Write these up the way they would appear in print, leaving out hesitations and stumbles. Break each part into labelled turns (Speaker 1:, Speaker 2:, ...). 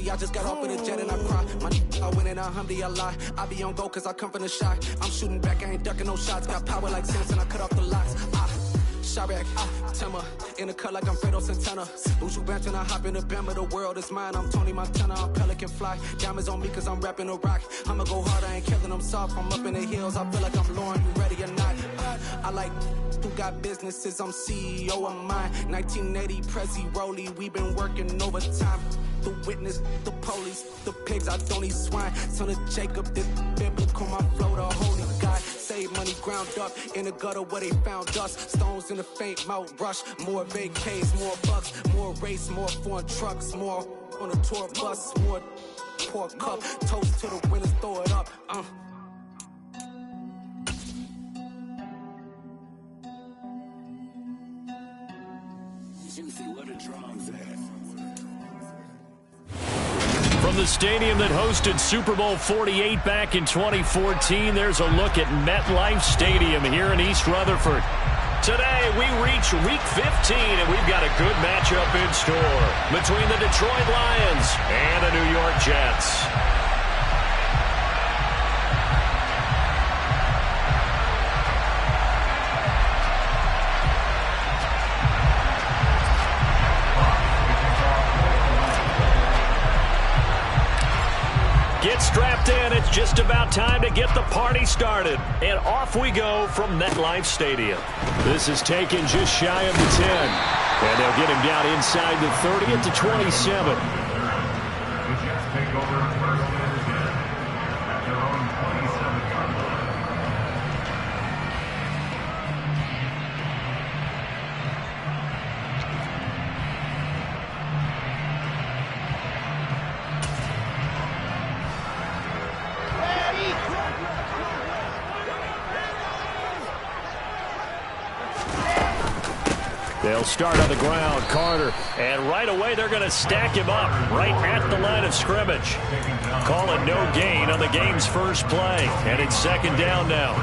Speaker 1: I just got off of the jet and I cry. My I win and alhamdulillah. I be on go cause I come from the shot. I'm shooting back, I ain't ducking no shots. Got power like Samson, I cut off the locks. Shot back, Timber, in the cut like I'm Fredo Santana. Buju Banton, I hop in the Bama, the world is mine. I'm Tony Montana, I'm Pelican Fly. Diamonds on me cause I'm rapping a rock. I'ma go hard, I ain't killing them soft. I'm up in the hills, I feel like I'm Lauren, you ready or not? I like who got businesses, I'm CEO of mine. 1980 Prezi Rolly, we been working overtime. The witness, the police, the pigs, I don't eat swine. Son of Jacob, this biblical, my flow, the holy God. Save money ground up in the gutter where they found us. Stones in the faint Mount Rush. More vacays, more bucks, more race, more foreign trucks, more on a tour bus, more pour cup. Toast to the winners, throw it up.
Speaker 2: From the stadium that hosted Super Bowl 48 back in 2014, there's a look at MetLife Stadium here in East Rutherford. Today, we reach Week 15, and we've got a good matchup in store between the Detroit Lions and the New York Jets. Get strapped in. It's just about time to get the party started. And off we go from MetLife Stadium. This is taken just shy of the 10. And they'll get him down inside the 30 at the 27.
Speaker 3: The Jets take over first and 10 at their own 27-yard line.
Speaker 2: They'll start on the ground, Carter, and right away they're going to stack him up right at the line of scrimmage. Call it no gain on the game's first play, and it's second down now.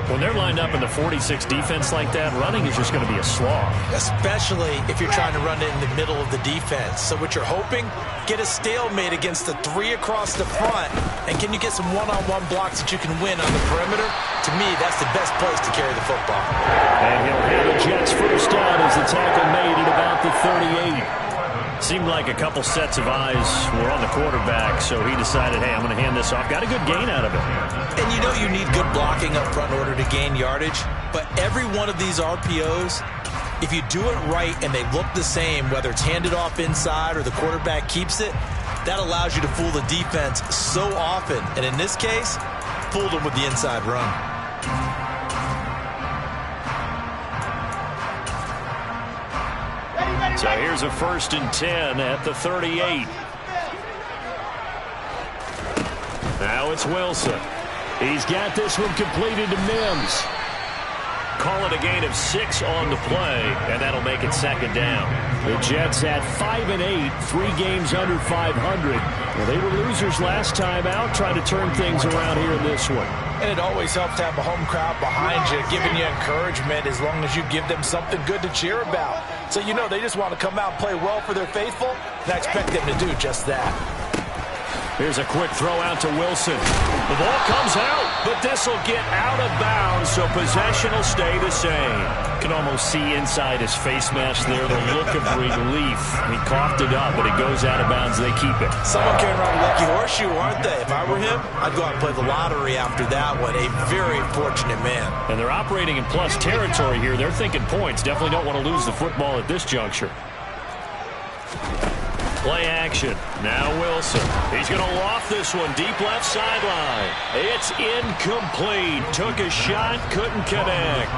Speaker 2: When they're lined up in the 46 defense like that, running is just going to be a slog.
Speaker 4: Especially if you're trying to run it in the middle of the defense. So what you're hoping, get a stalemate against the three across the front, and can you get some one-on-one blocks that you can win on the perimeter? To me, that's the best place to carry the football.
Speaker 2: And he'll have the Jets first down as the tackle made at about the 38. Seemed like a couple sets of eyes were on the quarterback, so he decided, hey, I'm going to hand this off. Got a good gain out of it.
Speaker 4: And you know you need good blocking up front in order to gain yardage, but every one of these RPOs, if you do it right and they look the same, whether it's handed off inside or the quarterback keeps it, that allows you to fool the defense so often. And in this case, fooled them with the inside run.
Speaker 2: So here's a 1st and 10 at the 38. Now it's Wilson. He's got this one completed to Mims. Call it a gain of 6 on the play, and that'll make it second down. The Jets at 5-8, 3 games under 500. Well, they were losers last time out, trying to turn things around here in this one.
Speaker 4: And it always helps to have a home crowd behind you, giving you encouragement as long as you give them something good to cheer about. So you know they just want to come out and play well for their faithful, and I expect them to do just that.
Speaker 2: Here's a quick throw out to Wilson. The ball comes out, but this will get out of bounds, so possession will stay the same. You can almost see inside his face mask there the look of relief. He coughed it up, but it goes out of bounds. They keep it.
Speaker 4: Someone carrying around a lucky horseshoe, aren't they? If I were him, I'd go out and play the lottery after that one. A very fortunate man.
Speaker 2: And they're operating in plus territory here. They're thinking points. Definitely don't want to lose the football at this juncture. Play action. Now Wilson. He's going to loft this one deep left sideline. It's incomplete. Took a shot, couldn't connect.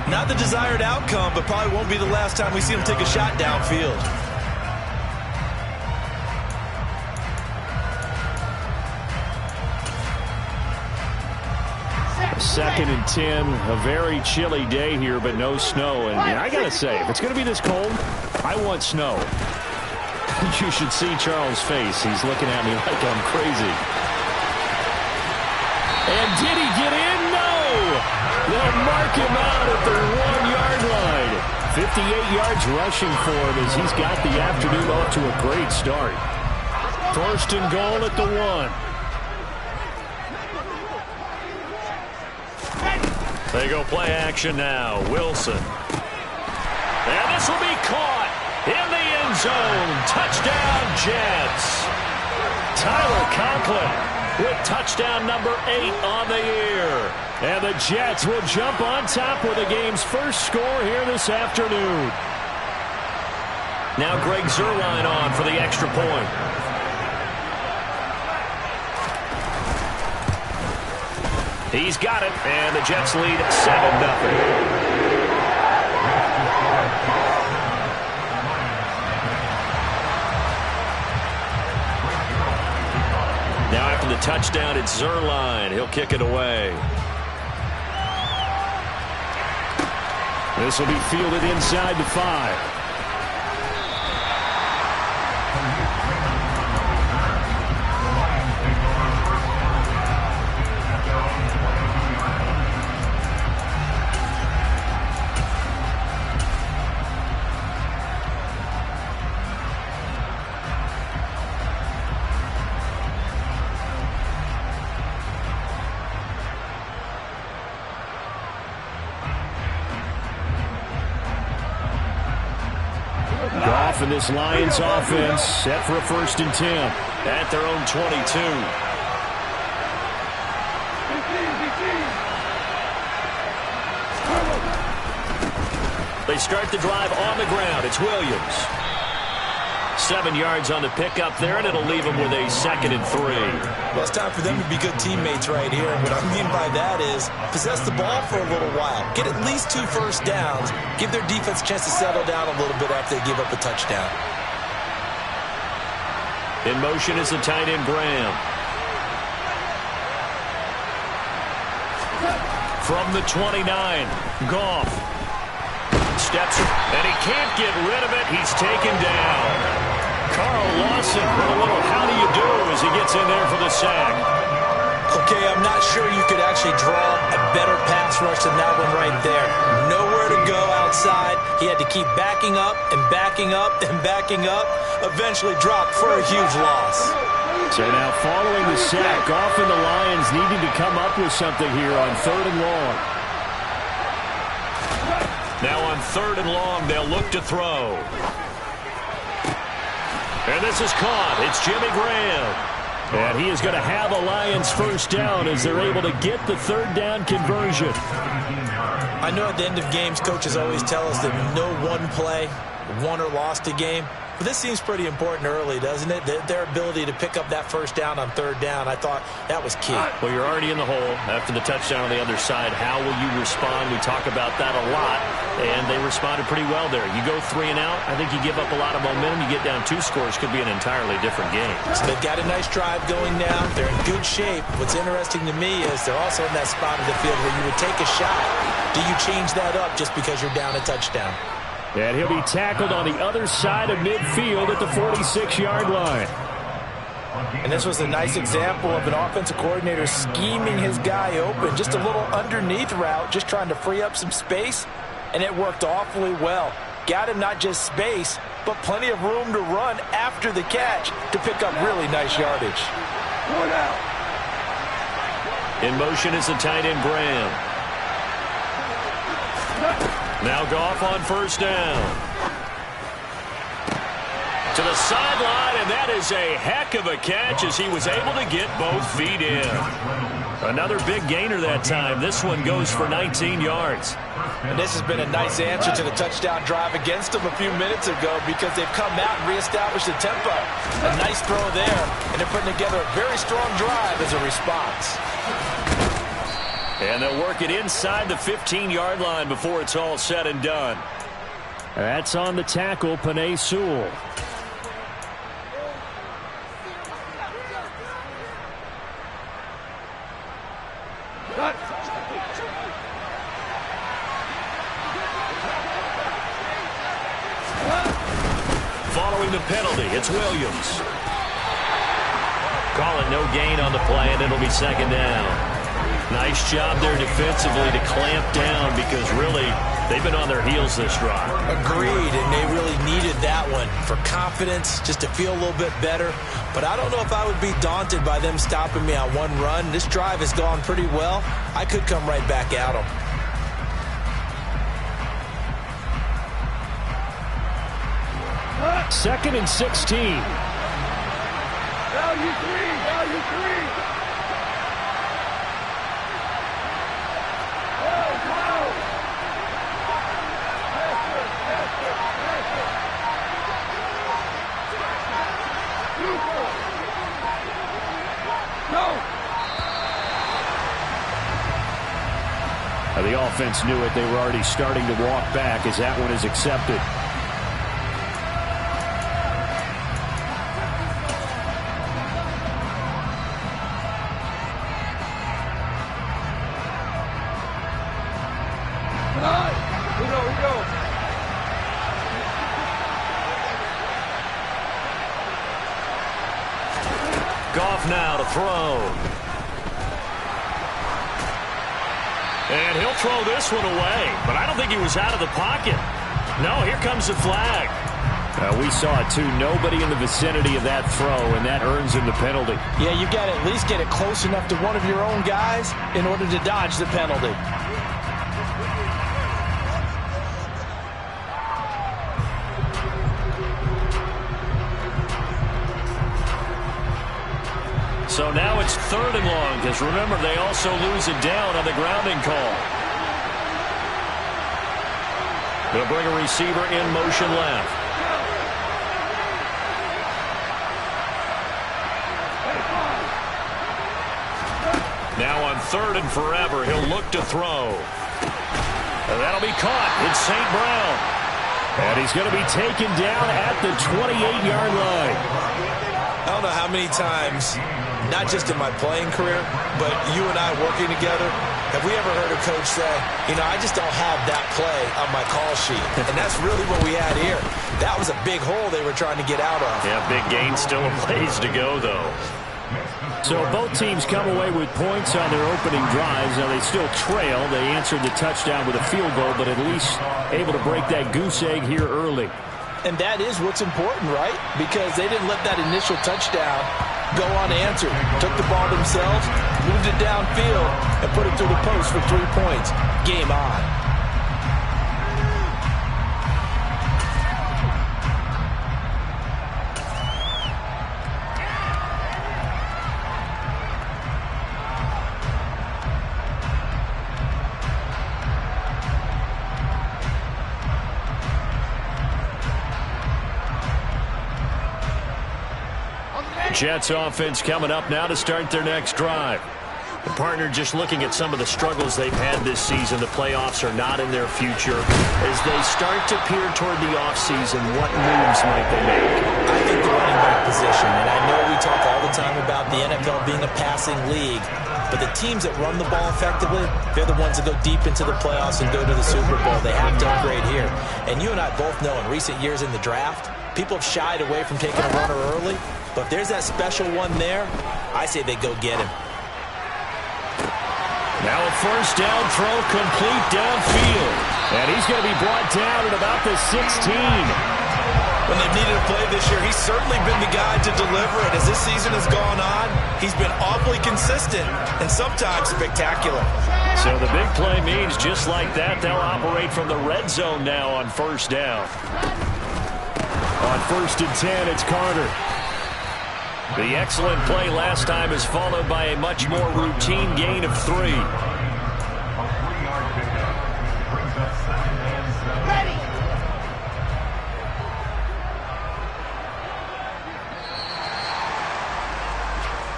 Speaker 4: Not the desired outcome, but probably won't be the last time we see him take a shot downfield.
Speaker 2: Second and 10, a very chilly day here, but no snow. And I got to say, if it's going to be this cold, I want snow. You should see Charles' face. He's looking at me like I'm crazy. And did he get in? No! They'll mark him out at the 1-yard line. 58 yards rushing for him as he's got the afternoon off to a great start. First and goal at the 1. They go play action now. Wilson. And this will be caught in the end zone. Touchdown, Jets. Tyler Conklin with touchdown number 8 on the year. And the Jets will jump on top with the game's first score here this afternoon. Now Greg Zuerlein on for the extra point. He's got it, and the Jets lead 7-0. Now after the touchdown, it's Zuerlein. He'll kick it away. This will be fielded inside the 5. Goff and this Lions offense set for a 1st and 10 at their own 22. They start the drive on the ground. It's Williams. 7 yards on the pickup there, and it'll leave them with a 2nd and 3.
Speaker 4: Well, it's time for them to be good teammates right here. What I mean by that is possess the ball for a little while. Get at least 2 first downs. Give their defense a chance to settle down a little bit after they give up a touchdown.
Speaker 2: In motion is the tight end Graham. From the 29, Goff. Steps, and he can't get rid of it. He's taken down. Carl Lawson with a little how do you do as he gets in there for the sack.
Speaker 4: Okay, I'm not sure you could actually draw a better pass rush than that one right there. Nowhere to go outside. He had to keep backing up and backing up and backing up. Eventually dropped for a huge loss.
Speaker 2: So now following the sack, Goff and the Lions needing to come up with something here on 3rd and long. Now on 3rd and long, they'll look to throw. And this is caught. It's Jimmy Graham. And he is going to have a Lions first down as they're able to get the 3rd down conversion.
Speaker 4: I know at the end of games, coaches always tell us that no one play won or lost a game. But this seems pretty important early, doesn't it? Their ability to pick up that first down on 3rd down, I thought that was key.
Speaker 2: Well, you're already in the hole after the touchdown on the other side. How will you respond? We talk about that a lot, and they responded pretty well there. You go 3 and out, I think you give up a lot of momentum. You get down 2 scores, could be an entirely different game.
Speaker 4: So they've got a nice drive going now. They're in good shape. What's interesting to me is they're also in that spot of the field where you would take a shot. Do you change that up just because you're down a touchdown?
Speaker 2: And he'll be tackled on the other side of midfield at the 46-yard line.
Speaker 4: And this was a nice example of an offensive coordinator scheming his guy open. Just a little underneath route, just trying to free up some space, and it worked awfully well. Got him not just space, but plenty of room to run after the catch to pick up really nice yardage.
Speaker 2: In motion is the tight end Graham. Now Goff on 1st down. To the sideline, and that is a heck of a catch as he was able to get both feet in. Another big gainer that time. This one goes for 19 yards.
Speaker 4: And this has been a nice answer to the touchdown drive against them a few minutes ago because they've come out and reestablished the tempo. A nice throw there, and they're putting together a very strong drive as a response.
Speaker 2: And they'll work it inside the 15-yard line before it's all said and done. That's on the tackle, Penei Sewell. Following the penalty, it's Williams. Call it no gain on the play, and it'll be 2nd down. Nice job there defensively to clamp down because really they've been on their heels this drive.
Speaker 4: Agreed, and they really needed that one for confidence, just to feel a little bit better. But I don't know if I would be daunted by them stopping me on one run. This drive has gone pretty well. I could come right back at them.
Speaker 2: Second and 16.
Speaker 5: Value three.
Speaker 2: The offense knew it. They were already starting to walk back as that one is accepted.
Speaker 5: We go.
Speaker 2: Goff now to throw. And he'll throw this one away, but I don't think he was out of the pocket. No, here comes the flag. We saw it too. Nobody in the vicinity of that throw, and that earns him the penalty.
Speaker 4: Yeah, you've got to at least get it close enough to one of your own guys in order to dodge the penalty.
Speaker 2: So now it's 3rd and long, because remember, they also lose it down on the grounding call. They'll bring a receiver in motion left. Now on 3rd and forever, he'll look to throw. And that'll be caught. It's St. Brown. And he's going to be taken down at the 28-yard line.
Speaker 4: I don't know how many times, not just in my playing career, but you and I working together, have we ever heard a coach say, I just don't have that play on my call sheet. And that's really what we had here. That was a big hole they were trying to get out of.
Speaker 2: Yeah, big gain, still a ways to go, though. So both teams come away with points on their opening drives. Now they still trail. They answered the touchdown with a field goal, but at least able to break that goose egg here early.
Speaker 4: And that is what's important, right? Because they didn't let that initial touchdown go unanswered. Took the ball themselves, moved it downfield, and put it through the post for 3 points. Game on.
Speaker 2: Jets offense coming up now to start their next drive. The partner just looking at some of the struggles they've had this season. The playoffs are not in their future. As they start to peer toward the offseason, what moves might they make?
Speaker 4: I think the running back position, and I know we talk all the time about the NFL being a passing league, but the teams that run the ball effectively, they're the ones that go deep into the playoffs and go to the Super Bowl. They have to upgrade here. And you and I both know in recent years in the draft, people have shied away from taking a runner early. But if there's that special one there, I say they go get him.
Speaker 2: Now a first down throw complete downfield. And he's going to be brought down at about the 16.
Speaker 4: When they've needed a play this year, he's certainly been the guy to deliver it. As this season has gone on, he's been awfully consistent and sometimes spectacular.
Speaker 2: So the big play means just like that, they'll operate from the red zone now on first down. On 1st and 10, it's Carter. The excellent play last time is followed by a much more routine gain of 3.
Speaker 3: A 3-yard pickup brings up 2nd and 7.
Speaker 5: Ready.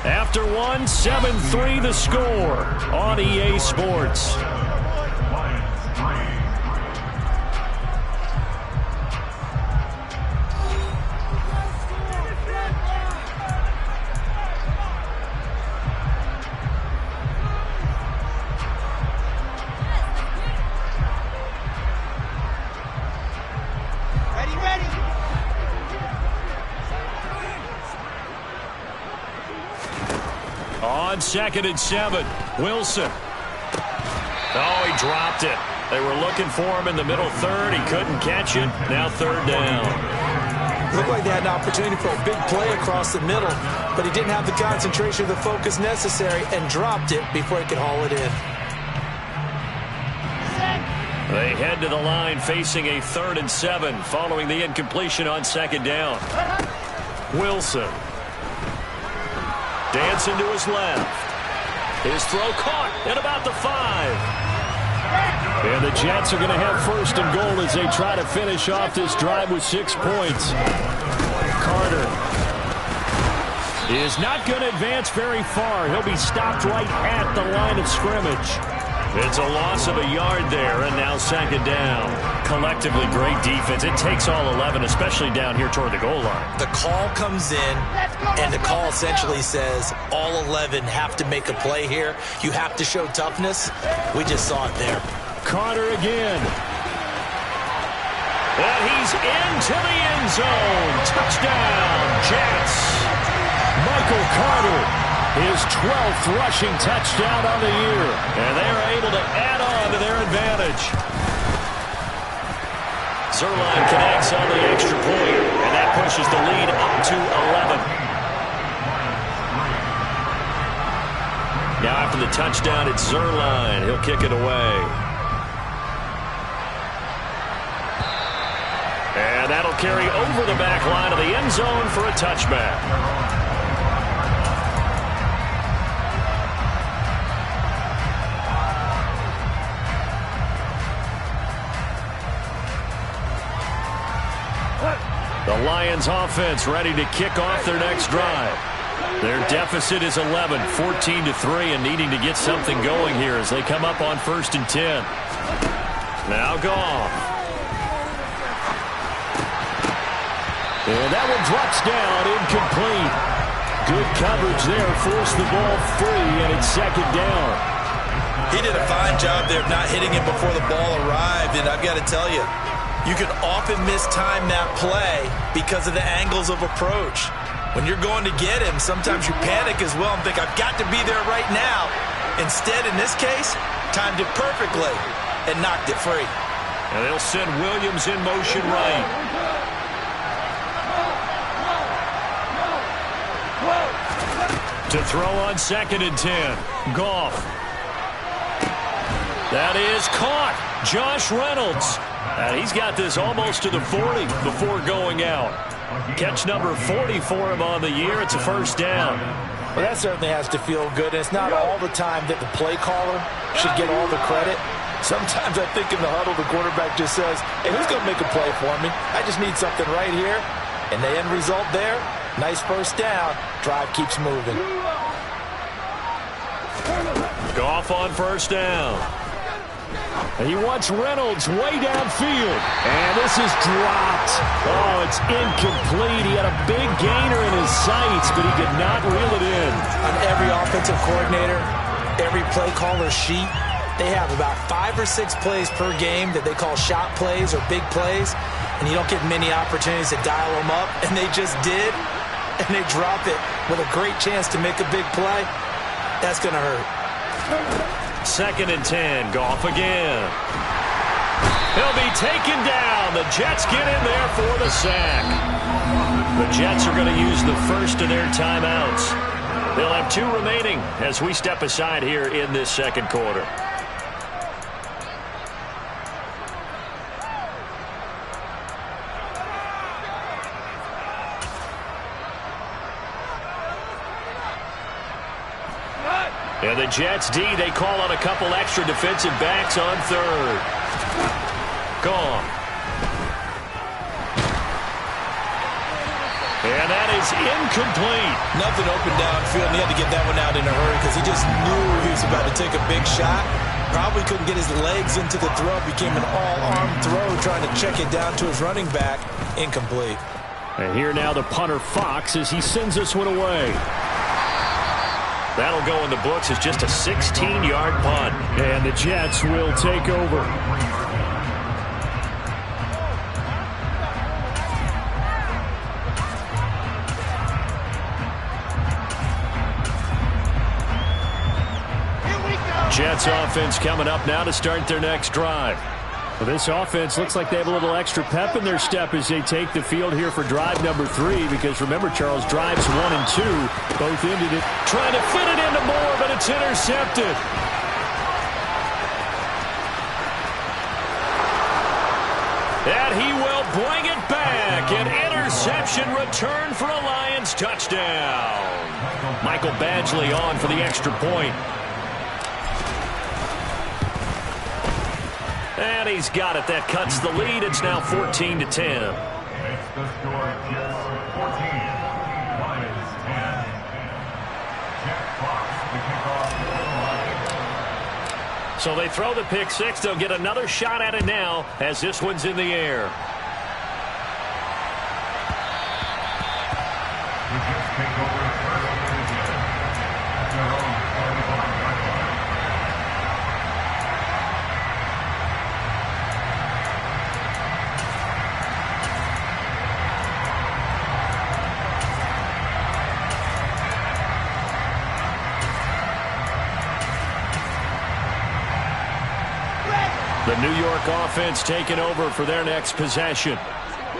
Speaker 2: After 1, 7-3 the score on EA Sports.
Speaker 3: Lions 3.
Speaker 2: On 2nd and 7, Wilson. Oh, he dropped it. They were looking for him in the middle third. He couldn't catch it. Now 3rd down.
Speaker 4: Looked like they had an opportunity for a big play across the middle, but he didn't have the concentration or the focus necessary and dropped it before he could haul it in.
Speaker 2: They head to the line facing a 3rd and 7 following the incompletion on 2nd down. Wilson. Dancing to his left. His throw caught at about the 5. And the Jets are going to have 1st and goal as they try to finish off this drive with 6 points. Carter is not going to advance very far. He'll be stopped right at the line of scrimmage. It's a loss of a yard there, and now 2nd down. Collectively, great defense. It takes all 11, especially down here toward the goal line. The call comes in, and the call essentially says all 11 have to make a play here. You have to show toughness. We just saw it there. Carter again. And he's into the end zone. Touchdown, Jets. Michael Carter, his 12th rushing touchdown on the year. And they're able to add on to their advantage. Zerline connects on the extra point, and that pushes the lead up to 11. Now after the touchdown, it's Zerline. He'll kick it away. And that'll carry over the back line of the end zone for a touchback. The Lions offense ready to kick off their next drive. Their deficit is 11, 14-3, and needing to get something going here as they come up on 1st and 10. Now Goff. And that one drops down, incomplete. Good coverage there, forced the ball free, and it's 2nd down. He did a fine job there of not hitting it before the ball arrived, and I've got to tell you, you can often mistime that play because of the angles of approach. When you're going to get him, sometimes you panic as well and think, I've got to be there right now. Instead, in this case, timed it perfectly and knocked it free. And they'll send Williams in motion right. To throw on 2nd and 10. Goff. That is caught. Josh Reynolds. And he's got this almost to the 40 before going out. Catch number 40 for him on the year. It's a 1st down. Well, that certainly has to feel good. And it's not all the time that the play caller should get all the credit. Sometimes I think in the huddle, the quarterback just says, hey, who's going to make a play for me? I just need something right here. And the end result there, nice 1st down. Drive keeps moving. Goff on 1st down. And he wants Reynolds way downfield. And this is dropped. Oh, it's incomplete. He had a big gainer in his sights, but he could not reel it in. On every offensive coordinator, every play caller sheet, they have about 5 or 6 plays per game that they call shot plays or big plays. And you don't get many opportunities to dial them up. And they just did. And they drop it with a great chance to make a big play. That's going to hurt. 2nd and 10. Goff again. He'll be taken down. The Jets get in there for the sack. The Jets are going to use the first of their timeouts. They'll have 2 remaining as we step aside here in this 2nd quarter. And the Jets D, they call on a couple extra defensive backs on 3rd. Gone. And that is incomplete. Nothing open downfield, and he had to get that one out in a hurry because he just knew he was about to take a big shot. Probably couldn't get his legs into the throw. Became an all-arm throw, trying to check it down to his running back. Incomplete. And here now the punter Fox as he sends this one away. That'll go in the books as just a 16-yard punt. And the Jets will take over. Jets offense coming up now to start their next drive. Well, this offense looks like they have a little extra pep in their step as they take the field here for drive number 3, because remember, Charles, drives 1 and 2 both ended it. Trying to fit it into Moore, but it's intercepted. And he will bring it back. An interception return for a Lions touchdown. Michael Badgley on for the extra point. And he's got it. That cuts the lead. It's now 14-10.
Speaker 3: Makes the score Jets 14, Lions 10. Jack Fox, the kickoff for the Lions.
Speaker 2: So they throw the pick six. They'll get another shot at it now as this one's in the air.
Speaker 3: The Jets take over first and 10 at their own 45-yard line.
Speaker 2: The New York offense taking over for their next possession.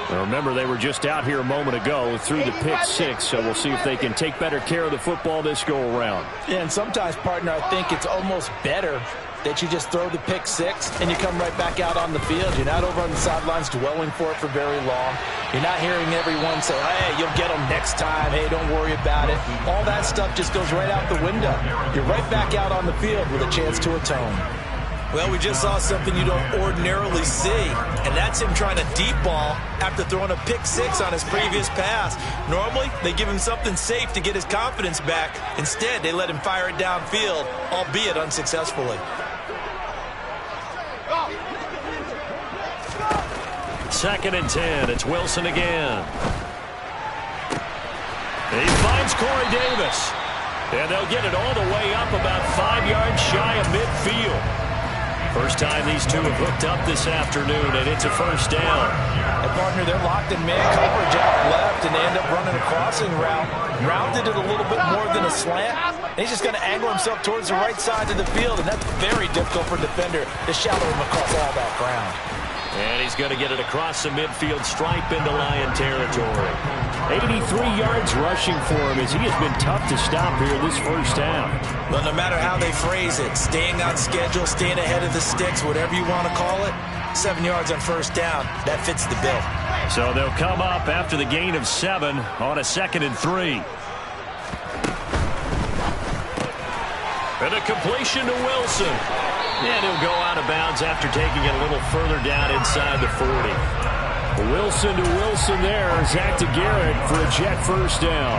Speaker 2: Now remember, they were just out here a moment ago through the pick six, so we'll see if they can take better care of the football this go-around.
Speaker 4: Yeah, and sometimes, partner, I think it's almost better that you just throw the pick six and you come right back out on the field. You're not over on the sidelines dwelling for it for very long. You're not hearing everyone say, hey, you'll get them next time. Hey, don't worry about it. All that stuff just goes right out the window. You're right back out on the field with a chance to atone. Well, we just saw something you don't ordinarily see, and that's him trying to deep ball after throwing a pick six on his previous pass. Normally, they give him something safe to get his confidence back. Instead, they let him fire it downfield, albeit unsuccessfully.
Speaker 2: Second and 10. It's Wilson again. He finds Corey Davis. And they'll get it all the way up about 5 yards shy of midfield. First time these two have hooked up this afternoon, and it's a first down.
Speaker 4: And, partner, they're locked in man coverage out left, and they end up running a crossing route. Rounded it a little bit more than a slant. And he's just going to angle himself towards the right side of the field, and that's very difficult for a defender to shadow him across all that ground.
Speaker 2: And he's going to get it across the midfield stripe into Lion territory. 83 yards rushing for him as he has been tough to stop here this first half.
Speaker 4: Well, no matter how they phrase it, staying on schedule, staying ahead of the sticks, whatever you want to call it, 7 yards on first down, that fits the bill.
Speaker 2: So they'll come up after the gain of 7 on a 2nd and 3. And a completion to Wilson. And he'll go out of bounds after taking it a little further down inside the 40. Wilson to Wilson there. Zach to Garrett for a Jet first down.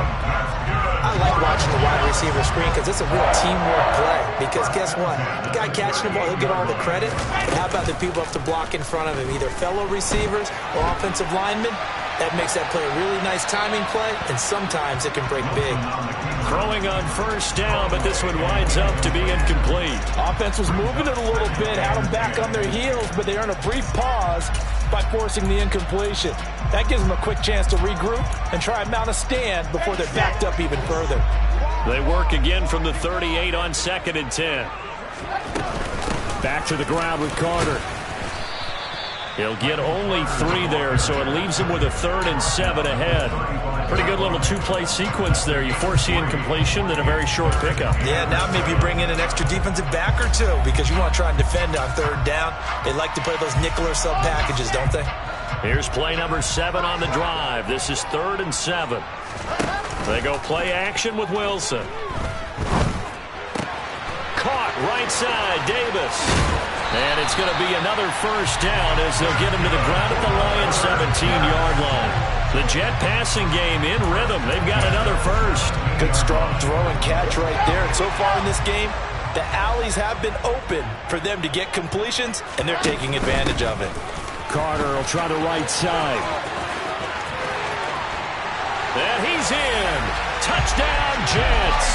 Speaker 4: I like watching the wide receiver screen because it's a real teamwork play. Because guess what? The guy catching the ball, he'll get all the credit. But how about the people have to block in front of him, either fellow receivers or offensive linemen? That makes that play a really nice timing play, and sometimes it can break big.
Speaker 2: Throwing on first down, but this one winds up to be incomplete.
Speaker 4: Offense was moving it a little bit, had them back on their heels, but they earn a brief pause by forcing the incompletion. That gives them a quick chance to regroup and try and mount a stand before they're backed up even further.
Speaker 2: They work again from the 38 on 2nd and 10. Back to the ground with Carter. He'll get only 3 there, so it leaves him with a 3rd and 7 ahead. Pretty good little two-play sequence there. You force the incompletion, then a very short pickup.
Speaker 4: Yeah, now maybe you bring in an extra defensive back or two because you want to try and defend on 3rd down. They like to play those nickel or sub packages, don't they?
Speaker 2: Here's play number 7 on the drive. This is 3rd and 7. They go play action with Wilson. Caught right side, Davis. And it's going to be another first down as they'll get him to the ground at the Lions 17-yard line. The Jet passing game in rhythm. They've got another first.
Speaker 4: Good strong throw and catch right there. And so far in this game, the alleys have been open for them to get completions, and they're taking advantage of it.
Speaker 2: Carter will try the right side. And he's in. Touchdown, Jets.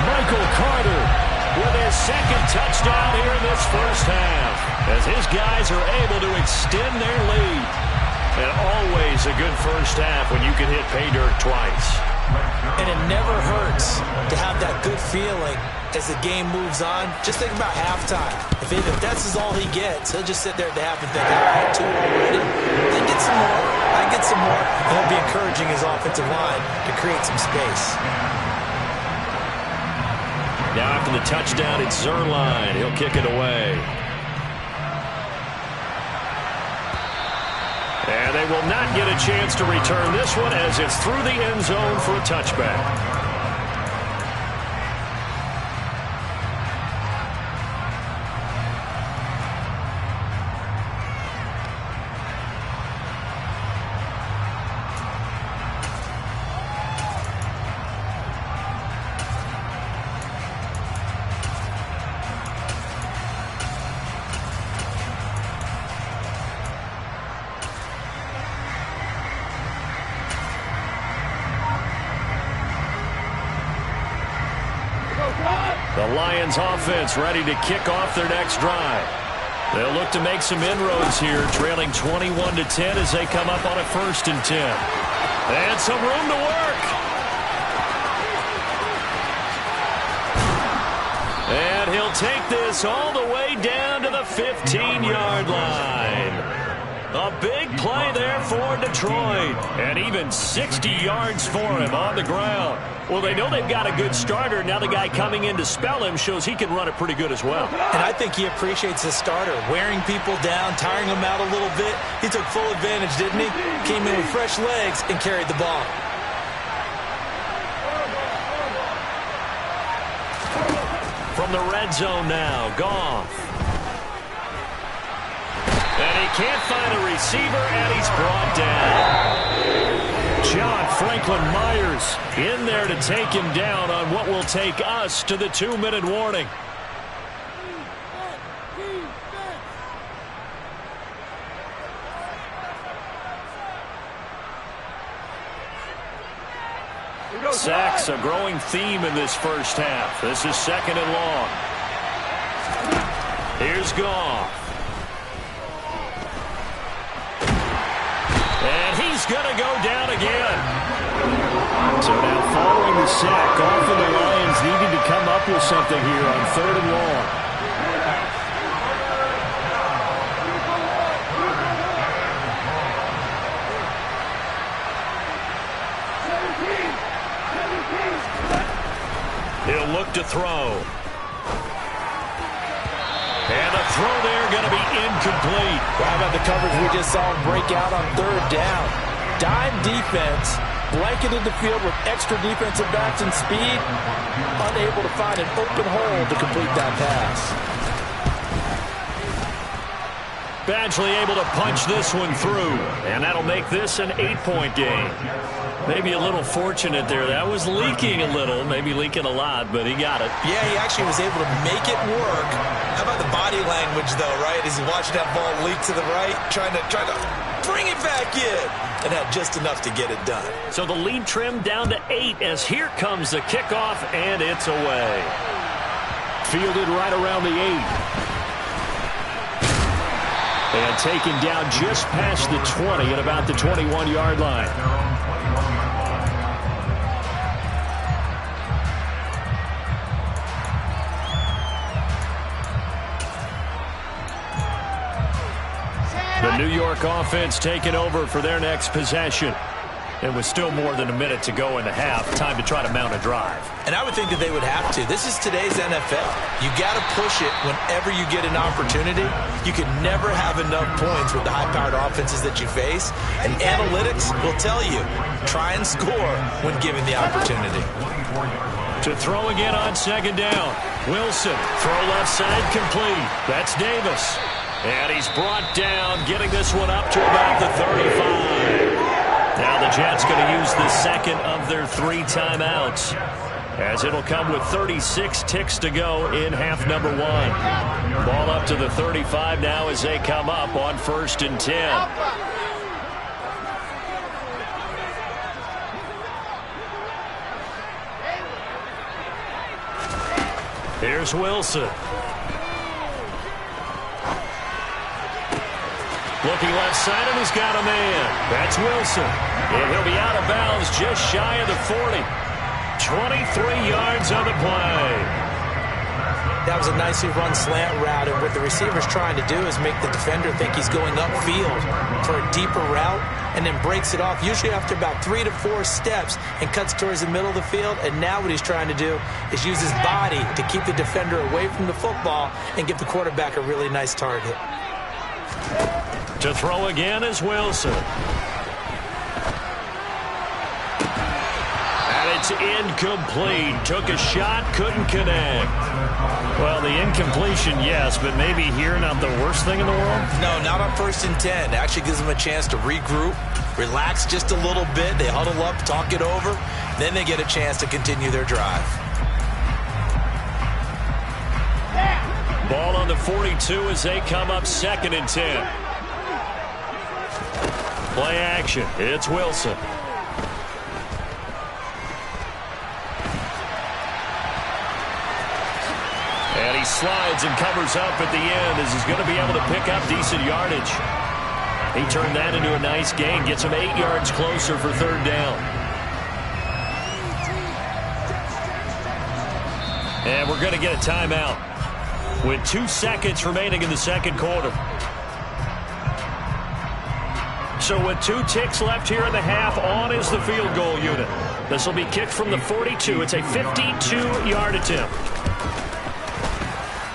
Speaker 2: Michael Carter with his 2nd touchdown here in this first half as his guys are able to extend their lead. And always a good first half when you can hit pay dirt twice.
Speaker 4: And it never hurts to have that good feeling as the game moves on. Just think about halftime. If that's all he gets, he'll just sit there at the half and think, all right, 2 already. Then get some more. I get some more. And he'll be encouraging his offensive line to create some space.
Speaker 2: Now after the touchdown, it's Zerline. He'll kick it away. And they will not get a chance to return this one as it's through the end zone for a touchback. The Lions offense ready to kick off their next drive. They'll look to make some inroads here, trailing 21-10 as they come up on a 1st and 10. And some room to work. And he'll take this all the way down to the 15-yard line. A big play there for Detroit. And even 60 yards for him on the ground. Well, they know they've got a good starter. Now the guy coming in to spell him shows he can run it pretty good as well.
Speaker 4: And I think he appreciates his starter, wearing people down, tiring them out a little bit. He took full advantage, didn't he? Came in with fresh legs and carried the ball.
Speaker 2: From the red zone now, Goff. And he can't find a receiver, and he's brought down. John Franklin Myers in there to take him down on what will take us to the 2-minute warning. Sacks a growing theme in this first half. This is 2nd and long. Here's Goff. And he's going to go down again. So now following the sack, Goff and the Lions needing to come up with something here on 3rd and long. He'll look to throw. And the throw there going to be incomplete.
Speaker 4: How about the coverage we just saw him break out on 3rd down? Dime defense, blanketed the field with extra defensive backs and speed, unable to find an open hole to complete that pass.
Speaker 2: Badgley able to punch this one through, and that'll make this an 8-point game. Maybe a little fortunate there. That was leaking a little, maybe leaking a lot, but he got it.
Speaker 4: Yeah, he actually was able to make it work. How about the body language, though, right? As he watched that ball leak to the right, trying to bring it back in, and had just enough to get it done.
Speaker 2: So the lead trimmed down to 8 as here comes the kickoff, and it's away. Fielded right around the 8. And taken down just past the 20 at about the 21-yard line. The New York offense taking over for their next possession. And with still more than a minute to go in the half, time to try to mount a drive.
Speaker 4: And I would think that they would have to. This is today's NFL. You got to push it whenever you get an opportunity. You can never have enough points with the high-powered offenses that you face. And analytics will tell you, try and score when given the opportunity.
Speaker 2: To throw again on 2nd down. Wilson, throw left side complete. That's Davis. And he's brought down, getting this one up to about the 35. Now the Jets going to use the second of their 3 timeouts, as it'll come with 36 ticks to go in half number 1. Ball up to the 35 now as they come up on 1st and 10. Here's Wilson. Looking left side, and he's got a man. That's Wilson. And he'll be out of bounds just shy of the 40. 23 yards on the play.
Speaker 4: That was a nicely run slant route, and what the receiver's trying to do is make the defender think he's going upfield for a deeper route, and then breaks it off, usually after about 3 to 4 steps, and cuts towards the middle of the field. And now what he's trying to do is use his body to keep the defender away from the football and give the quarterback a really nice target.
Speaker 2: To throw again is Wilson. And it's incomplete. Took a shot, couldn't connect. Well, the incompletion, yes, but maybe here not the worst thing in the world?
Speaker 4: No, not on 1st and 10. It actually gives them a chance to regroup, relax just a little bit. They huddle up, talk it over. Then they get a chance to continue their drive.
Speaker 2: Ball on the 42 as they come up 2nd and 10. Play action. It's Wilson. And he slides and covers up at the end as he's going to be able to pick up decent yardage. He turned that into a nice gain. Gets him 8 yards closer for 3rd down. And we're going to get a timeout with 2 seconds remaining in the 2nd quarter. So with 2 ticks left here in the half, on is the field goal unit. This will be kicked from the 42. It's a 52-yard attempt.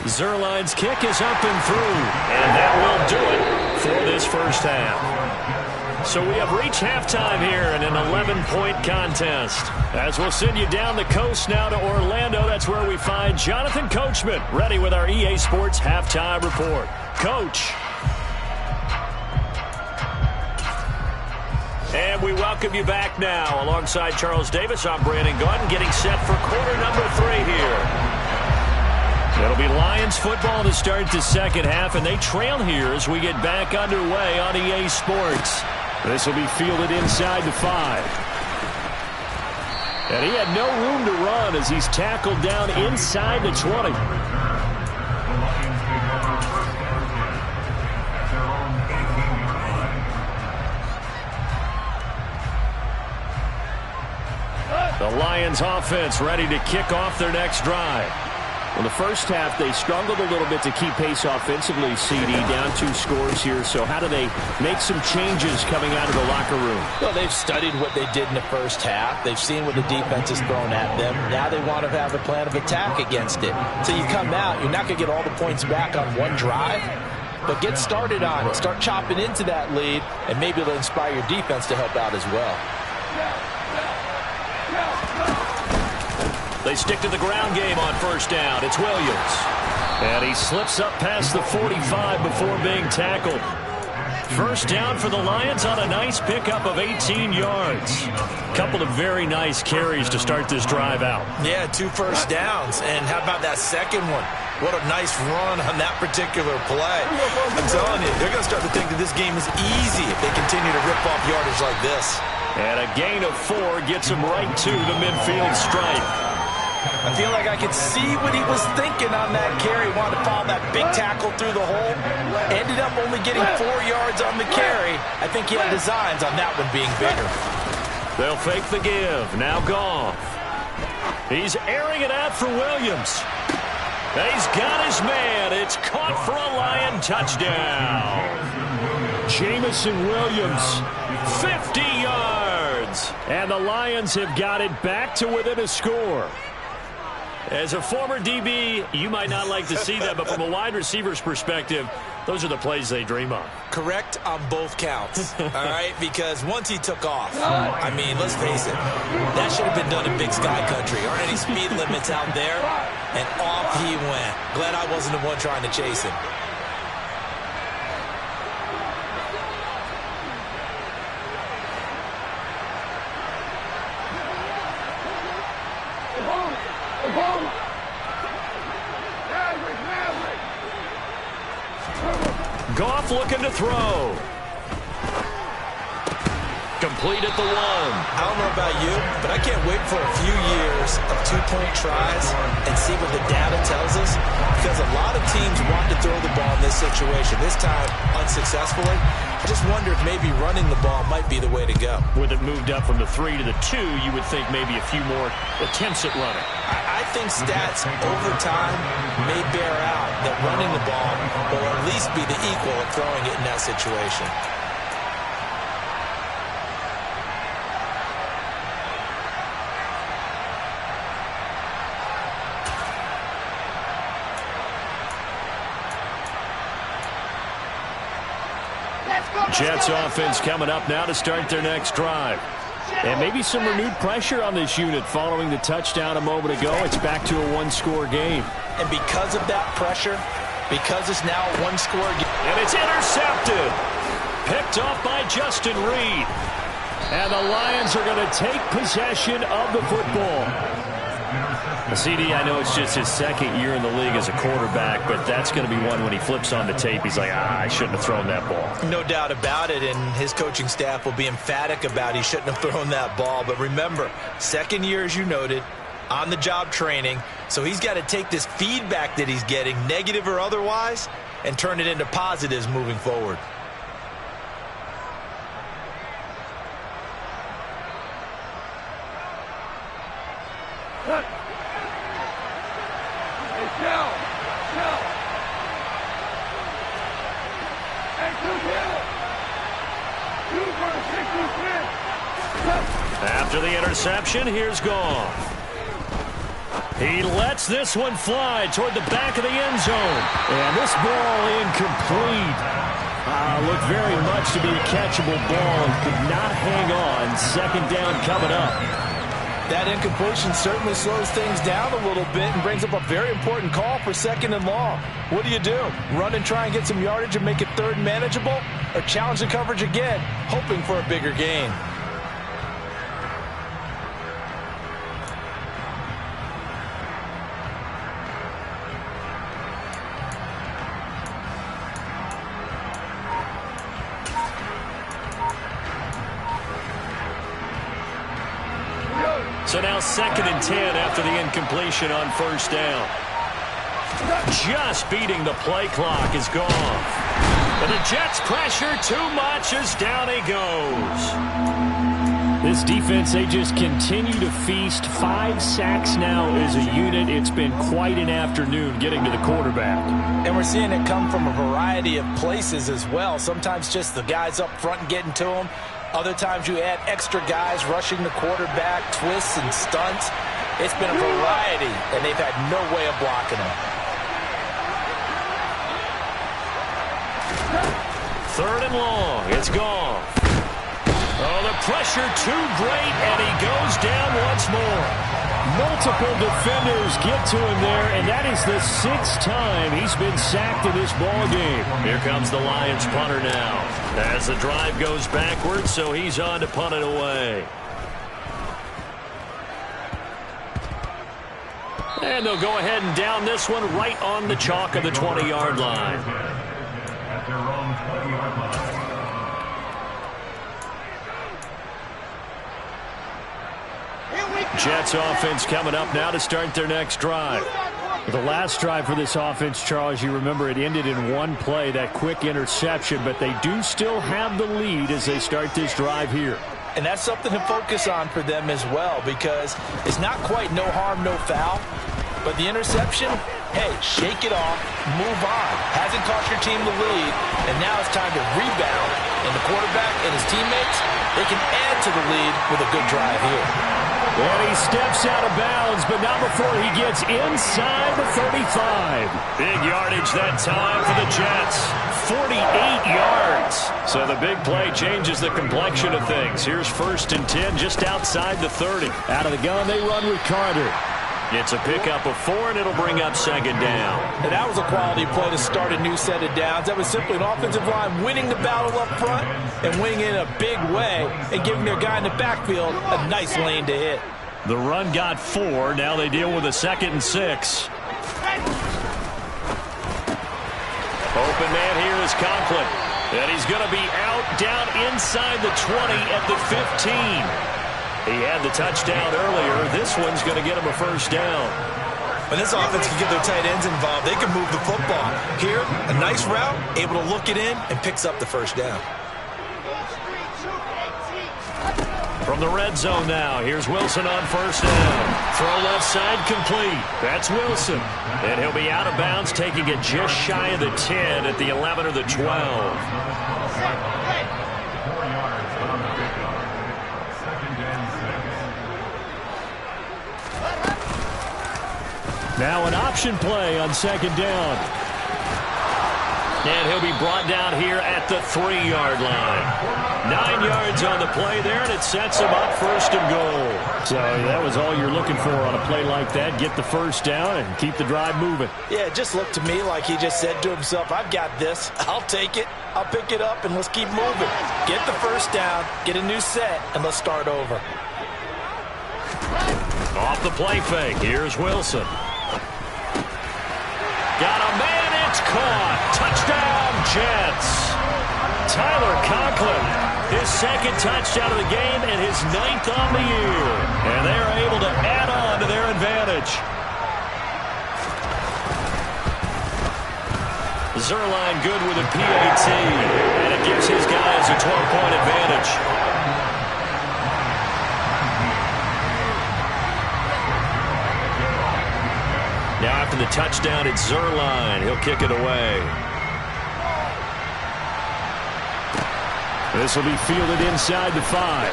Speaker 2: Zerline's kick is up and through, and that will do it for this first half. So we have reached halftime here in an 11-point contest. As we'll send you down the coast now to Orlando, that's where we find Jonathan Coachman, ready with our EA Sports Halftime Report. Coach. And we welcome you back now. Alongside Charles Davis, I'm Brandon Gordon, getting set for quarter number 3 here. It'll be Lions football to start the 2nd half, and they trail here as we get back underway on EA Sports. This will be fielded inside the 5. And he had no room to run as he's tackled down inside the 20. The Lions offense ready to kick off their next drive.
Speaker 6: Well, the first half, they struggled a little bit to keep pace offensively, CD, down 2 scores here. So how do they make some changes coming out of the locker room?
Speaker 4: Well, they've studied what they did in the first half. They've seen what the defense has thrown at them. Now they want to have a plan of attack against it. So you come out, you're not going to get all the points back on one drive, but get started on it. Start chopping into that lead, and maybe it'll inspire your defense to help out as well.
Speaker 2: They stick to the ground game on 1st down. It's Williams. And he slips up past the 45 before being tackled. 1st down for the Lions on a nice pickup of 18 yards. Couple of very nice carries to start this drive out.
Speaker 4: Yeah, 2 first downs. And how about that second one? What a nice run on that particular play. I'm telling you, they're going to start to think that this game is easy if they continue to rip off yardage like this.
Speaker 2: And a gain of 4 gets him right to the midfield stripe.
Speaker 4: I feel like I could see what he was thinking on that carry. Wanted to follow that big tackle through the hole. Ended up only getting 4 yards on the carry. I think he had designs on that one being bigger.
Speaker 2: They'll fake the give. Now Goff. He's airing it out for Williams. He's got his man. It's caught for a Lion touchdown. Jamison Williams, 50 yards. And the Lions have got it back to within a score. As a former DB, you might not like to see that, but from a wide receiver's perspective, those are the plays they dream of.
Speaker 4: Correct on both counts, all right? Because once he took off, I mean, let's face it, that should have been done in Big Sky Country. Aren't any speed limits out there? And off he went. Glad I wasn't the one trying to chase him. Goff looking to throw.
Speaker 2: complete at the 1.
Speaker 4: I don't know about you, but I can't wait for a few years of two-point tries and see what the data tells us, because a lot of teams want to throw the ball in this situation. This time, unsuccessfully. I just wonder if maybe running the ball might be the way to go.
Speaker 6: With it moved up from the 3 to the 2, you would think maybe a few more attempts at running.
Speaker 4: I think stats over time may bear out that running the ball will at least be the equal of throwing it in that situation.
Speaker 6: Jets offense coming up now to start their next drive. And maybe some renewed pressure on this unit following the touchdown a moment ago. It's back to a one-score game.
Speaker 4: And because of that pressure, because it's now a one-score game.
Speaker 6: And it's intercepted. Picked off by Justin Reed. And the Lions are going to take possession of the football. CD, I know it's just his second year in the league as a quarterback, but that's going to be one when he flips on the tape. He's like, I shouldn't have thrown that ball.
Speaker 4: No doubt about it, and his coaching staff will be emphatic about he shouldn't have thrown that ball. But remember, second year, as you noted, on-the-job training, so he's got to take this feedback that he's getting, negative or otherwise, and turn it into positives moving forward.
Speaker 6: After the interception, here's Goff. He lets this one fly toward the back of the end zone. And this ball incomplete. Looked very much to be a catchable ball and could not hang on. Second down coming up.
Speaker 4: That incompletion certainly slows things down a little bit and brings up a very important call for second and long. What do? Run and try and get some yardage and make it third manageable? Or challenge the coverage again, hoping for a bigger gain?
Speaker 6: So now 2nd and 10 after the incompletion on first down. Just beating the play clock is gone. But the Jets pressure too much as down he goes. This defense, they just continue to feast. 5 sacks now as a unit. It's been quite an afternoon getting to the quarterback.
Speaker 4: And we're seeing it come from a variety of places as well. Sometimes just the guys up front and getting to them. Other times you add extra guys rushing the quarterback, twists and stunts. It's been a variety, and they've had no way of blocking him.
Speaker 6: 3rd and long. It's gone. Oh, the pressure too great, and he goes down once more. Multiple defenders get to him there, and that is the 6th time he's been sacked in this ball game. Here comes the Lions punter now. As the drive goes backwards, so he's on to punt it away. And they'll go ahead and down this one right on the chalk of the 20-yard line.
Speaker 3: At their own 20-yard line.
Speaker 6: Jets offense coming up now to start their next drive. The last drive for this offense, Charles, you remember it ended in one play, that quick interception, but they do still have the lead as they start this drive here.
Speaker 4: And that's something to focus on for them as well, because it's not quite no harm, no foul. But the interception, hey, shake it off, move on. Hasn't cost your team the lead, and now it's time to rebound. And the quarterback and his teammates, they can add to the lead with a good drive here.
Speaker 6: And he steps out of bounds, but not before he gets inside the 35. Big yardage that time for the Jets. 48 yards. So the big play changes the complexion of things. Here's 1st and 10 just outside the 30. Out of the gun, they run with Carter. It's a pickup of 4, and it'll bring up 2nd down.
Speaker 4: And that was a quality play to start a new set of downs. That was simply an offensive line winning the battle up front and winning in a big way and giving their guy in the backfield a nice lane to hit.
Speaker 6: The run got 4. Now they deal with a 2nd and 6. Open man here is Conklin. And he's going to be out down inside the 20 at the 15. He had the touchdown earlier. This one's going to get him a first down.
Speaker 4: When this offense can get their tight ends involved, they can move the football. Here, a nice route, able to look it in, and picks up the first down.
Speaker 6: From the red zone now, here's Wilson on first down. Throw left side complete. That's Wilson. And he'll be out of bounds, taking it just shy of the 10 at the 11 or the 12.
Speaker 3: 4 yards on the pickup. 2nd and 6.
Speaker 6: Now an option play on 2nd down. And he'll be brought down here at the 3-yard line. 9 yards on the play there, and it sets him up 1st and goal. So that was all you're looking for on a play like that. Get the first down and keep the drive moving.
Speaker 4: Yeah, it just looked to me like he just said to himself, I've got this. I'll take it. I'll pick it up, and let's keep moving. Get the first down, get a new set, and let's start over.
Speaker 6: Off the play fake, here's Wilson. Got a man, it's caught. Touchdown, Jets. Tyler Conklin, his 2nd touchdown of the game and his 9th on the year. And they're able to add on to their advantage. Zerline good with a PAT, and it gives his guys a 12-point advantage. Now after the touchdown, it's Zerline. He'll kick it away. This will be fielded inside the 5.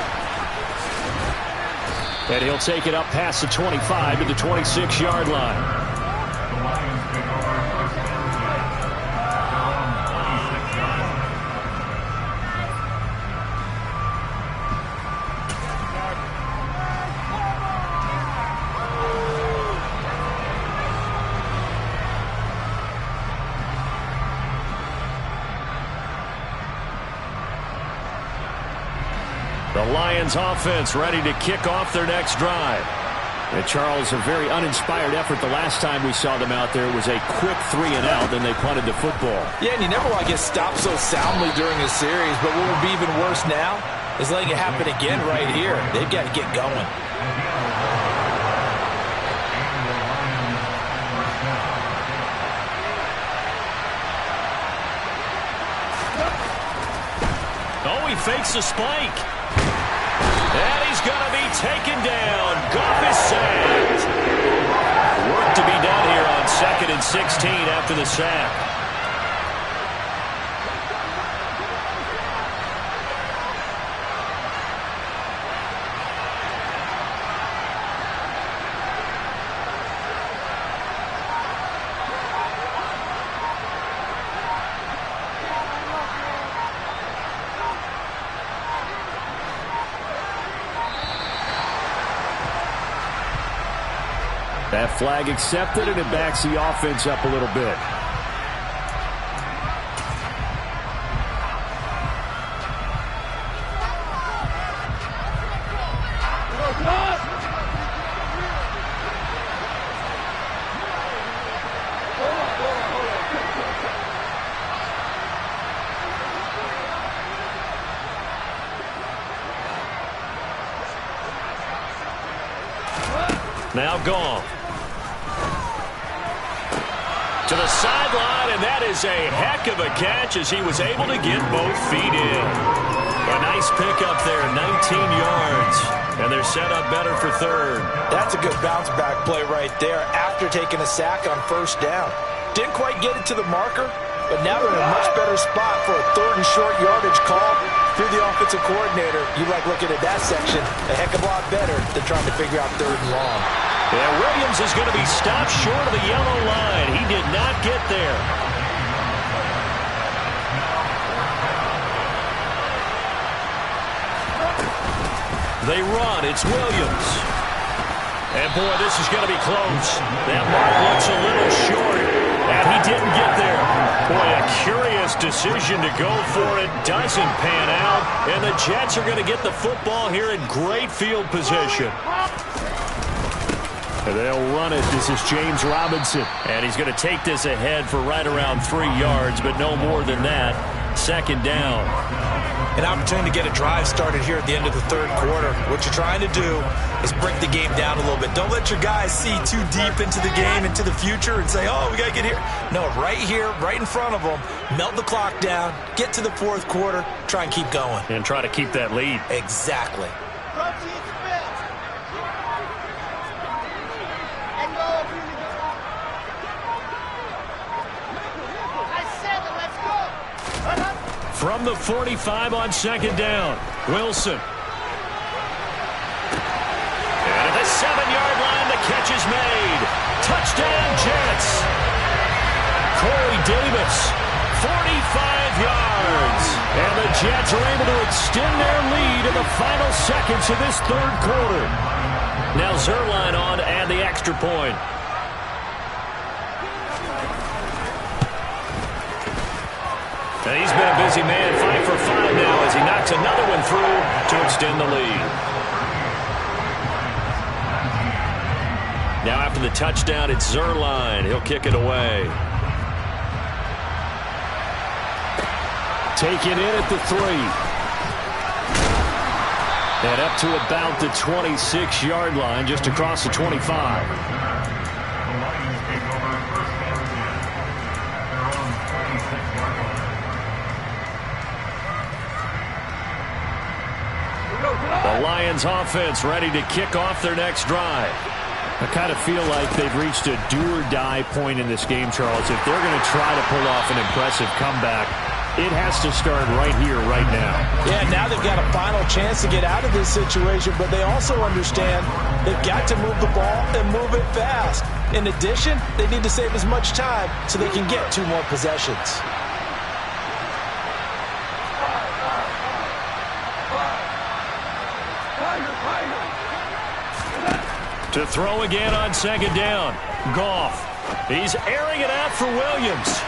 Speaker 6: And he'll take it up past the 25 to the 26-yard line.
Speaker 3: The Lions pick over 1st and 26 yards.
Speaker 6: The Lions offense ready to kick off their next drive. And Charles, a very uninspired effort the last time we saw them out there. It was a quick 3-and-out, then they punted the football.
Speaker 4: Yeah, and you never want to get stopped so soundly during a series, but what will be even worse now is letting it happen again right here. They've got to get going.
Speaker 6: Oh, he fakes a spike. And he's going to be taken down. Goff is sacked. Work to be done here on 2nd and 16 after the sack. That flag accepted, and it backs the offense up a little bit. Now gone. To the sideline, and that is a heck of a catch as he was able to get both feet in. A nice pickup there, 19 yards. And they're set up better for 3rd.
Speaker 4: That's a good bounce-back play right there after taking a sack on 1st down. Didn't quite get it to the marker, but now they're in a much better spot for a 3rd and short yardage call. If you're the offensive coordinator, you like looking at that section a heck of a lot better than trying to figure out 3rd and long.
Speaker 6: Yeah, Williams is going to be stopped short of the yellow line. He did not get there. They run. It's Williams. And, boy, this is going to be close. That mark looks a little short, and he didn't get there. Boy, a curious decision to go for it. Doesn't pan out, and the Jets are going to get the football here in great field position. And they'll run it. This is James Robinson. And he's going to take this ahead for right around 3 yards, but no more than that.
Speaker 2: second down.
Speaker 4: An opportunity to get a drive started here at the end of the third quarter. What you're trying to do is break the game down a little bit. Don't let your guys see too deep into the game, into the future, and say, oh, we got to get here. No, right here, right in front of them, melt the clock down, get to the fourth quarter, try and keep going.
Speaker 2: And try to keep that lead.
Speaker 4: Exactly.
Speaker 2: From the 45 on second down, Wilson. And at the 7-yard line, the catch is made. Touchdown, Jets. Corey Davis, 45 yards. And the Jets are able to extend their lead in the final seconds of this third quarter. Now Zerline on to add the extra point. And he's been a busy man, 5 for 5 now as he knocks another one through to extend the lead. Now after the touchdown, it's Zerline. He'll kick it away. Taken in at the 3. And up to about the 26-yard line, just across the 25. The Lions offense ready to kick off their next drive. I kind of feel like they've reached a do-or-die point in this game, Charles. If they're going to try to pull off an impressive comeback, it has to start right here, right now.
Speaker 4: Yeah, now they've got a final chance to get out of this situation, but they also understand they've got to move the ball and move it fast. In addition, they need to save as much time so they can get 2 more possessions.
Speaker 2: To throw again on second down. Goff. He's airing it out for Williams.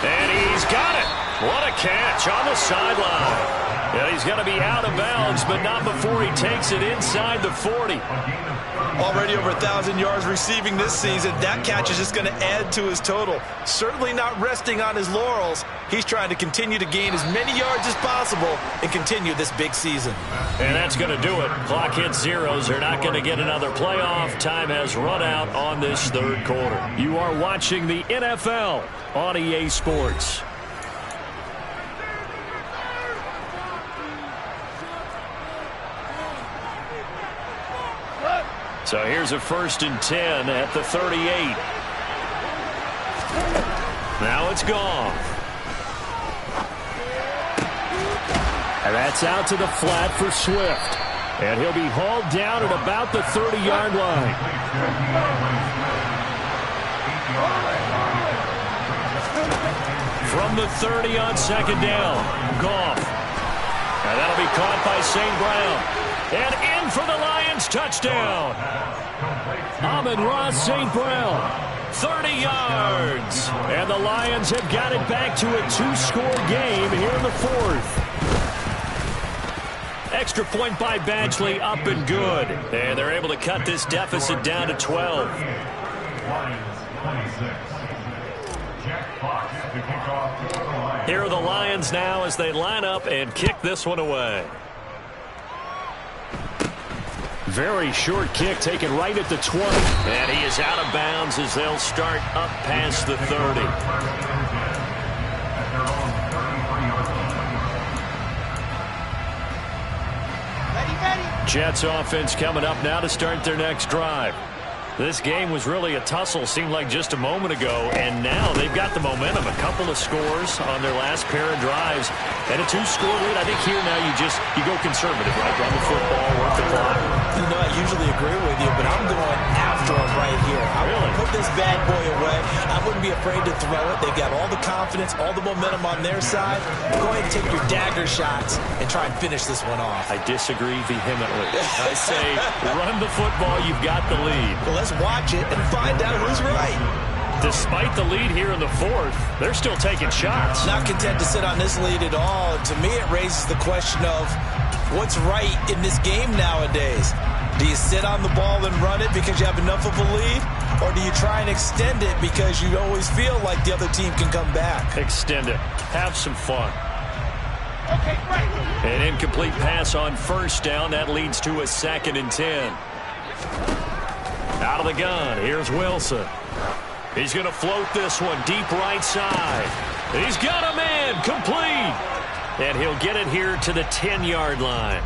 Speaker 2: And he's got it. What a catch on the sideline. Yeah, he's going to be out of bounds, but not before he takes it inside the 40.
Speaker 4: Already over 1,000 yards receiving this season. That catch is just going to add to his total. Certainly not resting on his laurels. He's trying to continue to gain as many yards as possible and continue this big season.
Speaker 2: And that's going to do it. Clock hits zeros. They're not going to get another playoff. Time has run out on this third quarter. You are watching the NFL on EA Sports. So here's a 1st and 10 at the 38. Now it's gone. And that's out to the flat for Swift. And he'll be hauled down at about the 30-yard line. From the 30 on second down, Goff. And that'll be caught by St. Brown. And in for the Lions touchdown. Amon-Ra St. Brown, 30 yards. And the Lions have got it back to a 2-score game here in the 4th. Extra point by Badgley, up and good. And they're able to cut this deficit down to 12. Here are the Lions now as they line up and kick this one away. Very short kick taken right at the 20. And he is out of bounds as they'll start up past the 30. Jets offense coming up now to start their next drive. This game was really a tussle, seemed like just a moment ago, and now they've got the momentum. A couple of scores on their last pair of drives, and a 2-score lead. I think here now you go conservative, right? Run the football, work the clock.
Speaker 4: You know, I usually agree with you, but I'm going after him right here. I want to put this bad boy away. I wouldn't be afraid to throw it. They've got all the confidence, all the momentum on their side. Go ahead and take your dagger shots and try and finish this one off.
Speaker 2: I disagree vehemently. I say run the football. You've got the lead.
Speaker 4: Well, let's watch it and find out who's right.
Speaker 2: Despite the lead here in the 4th, they're still taking shots.
Speaker 4: Not content to sit on this lead at all. To me, it raises the question of what's right in this game nowadays. Do you sit on the ball and run it because you have enough of a lead? Or do you try and extend it because you always feel like the other team can come back?
Speaker 2: Extend it. Have some fun.
Speaker 6: An incomplete pass on first down. That leads to a 2nd and 10. Out of the gun, here's Wilson. He's going to float this one deep right side. He's got a man, complete. And he'll get it here to the 10-yard line.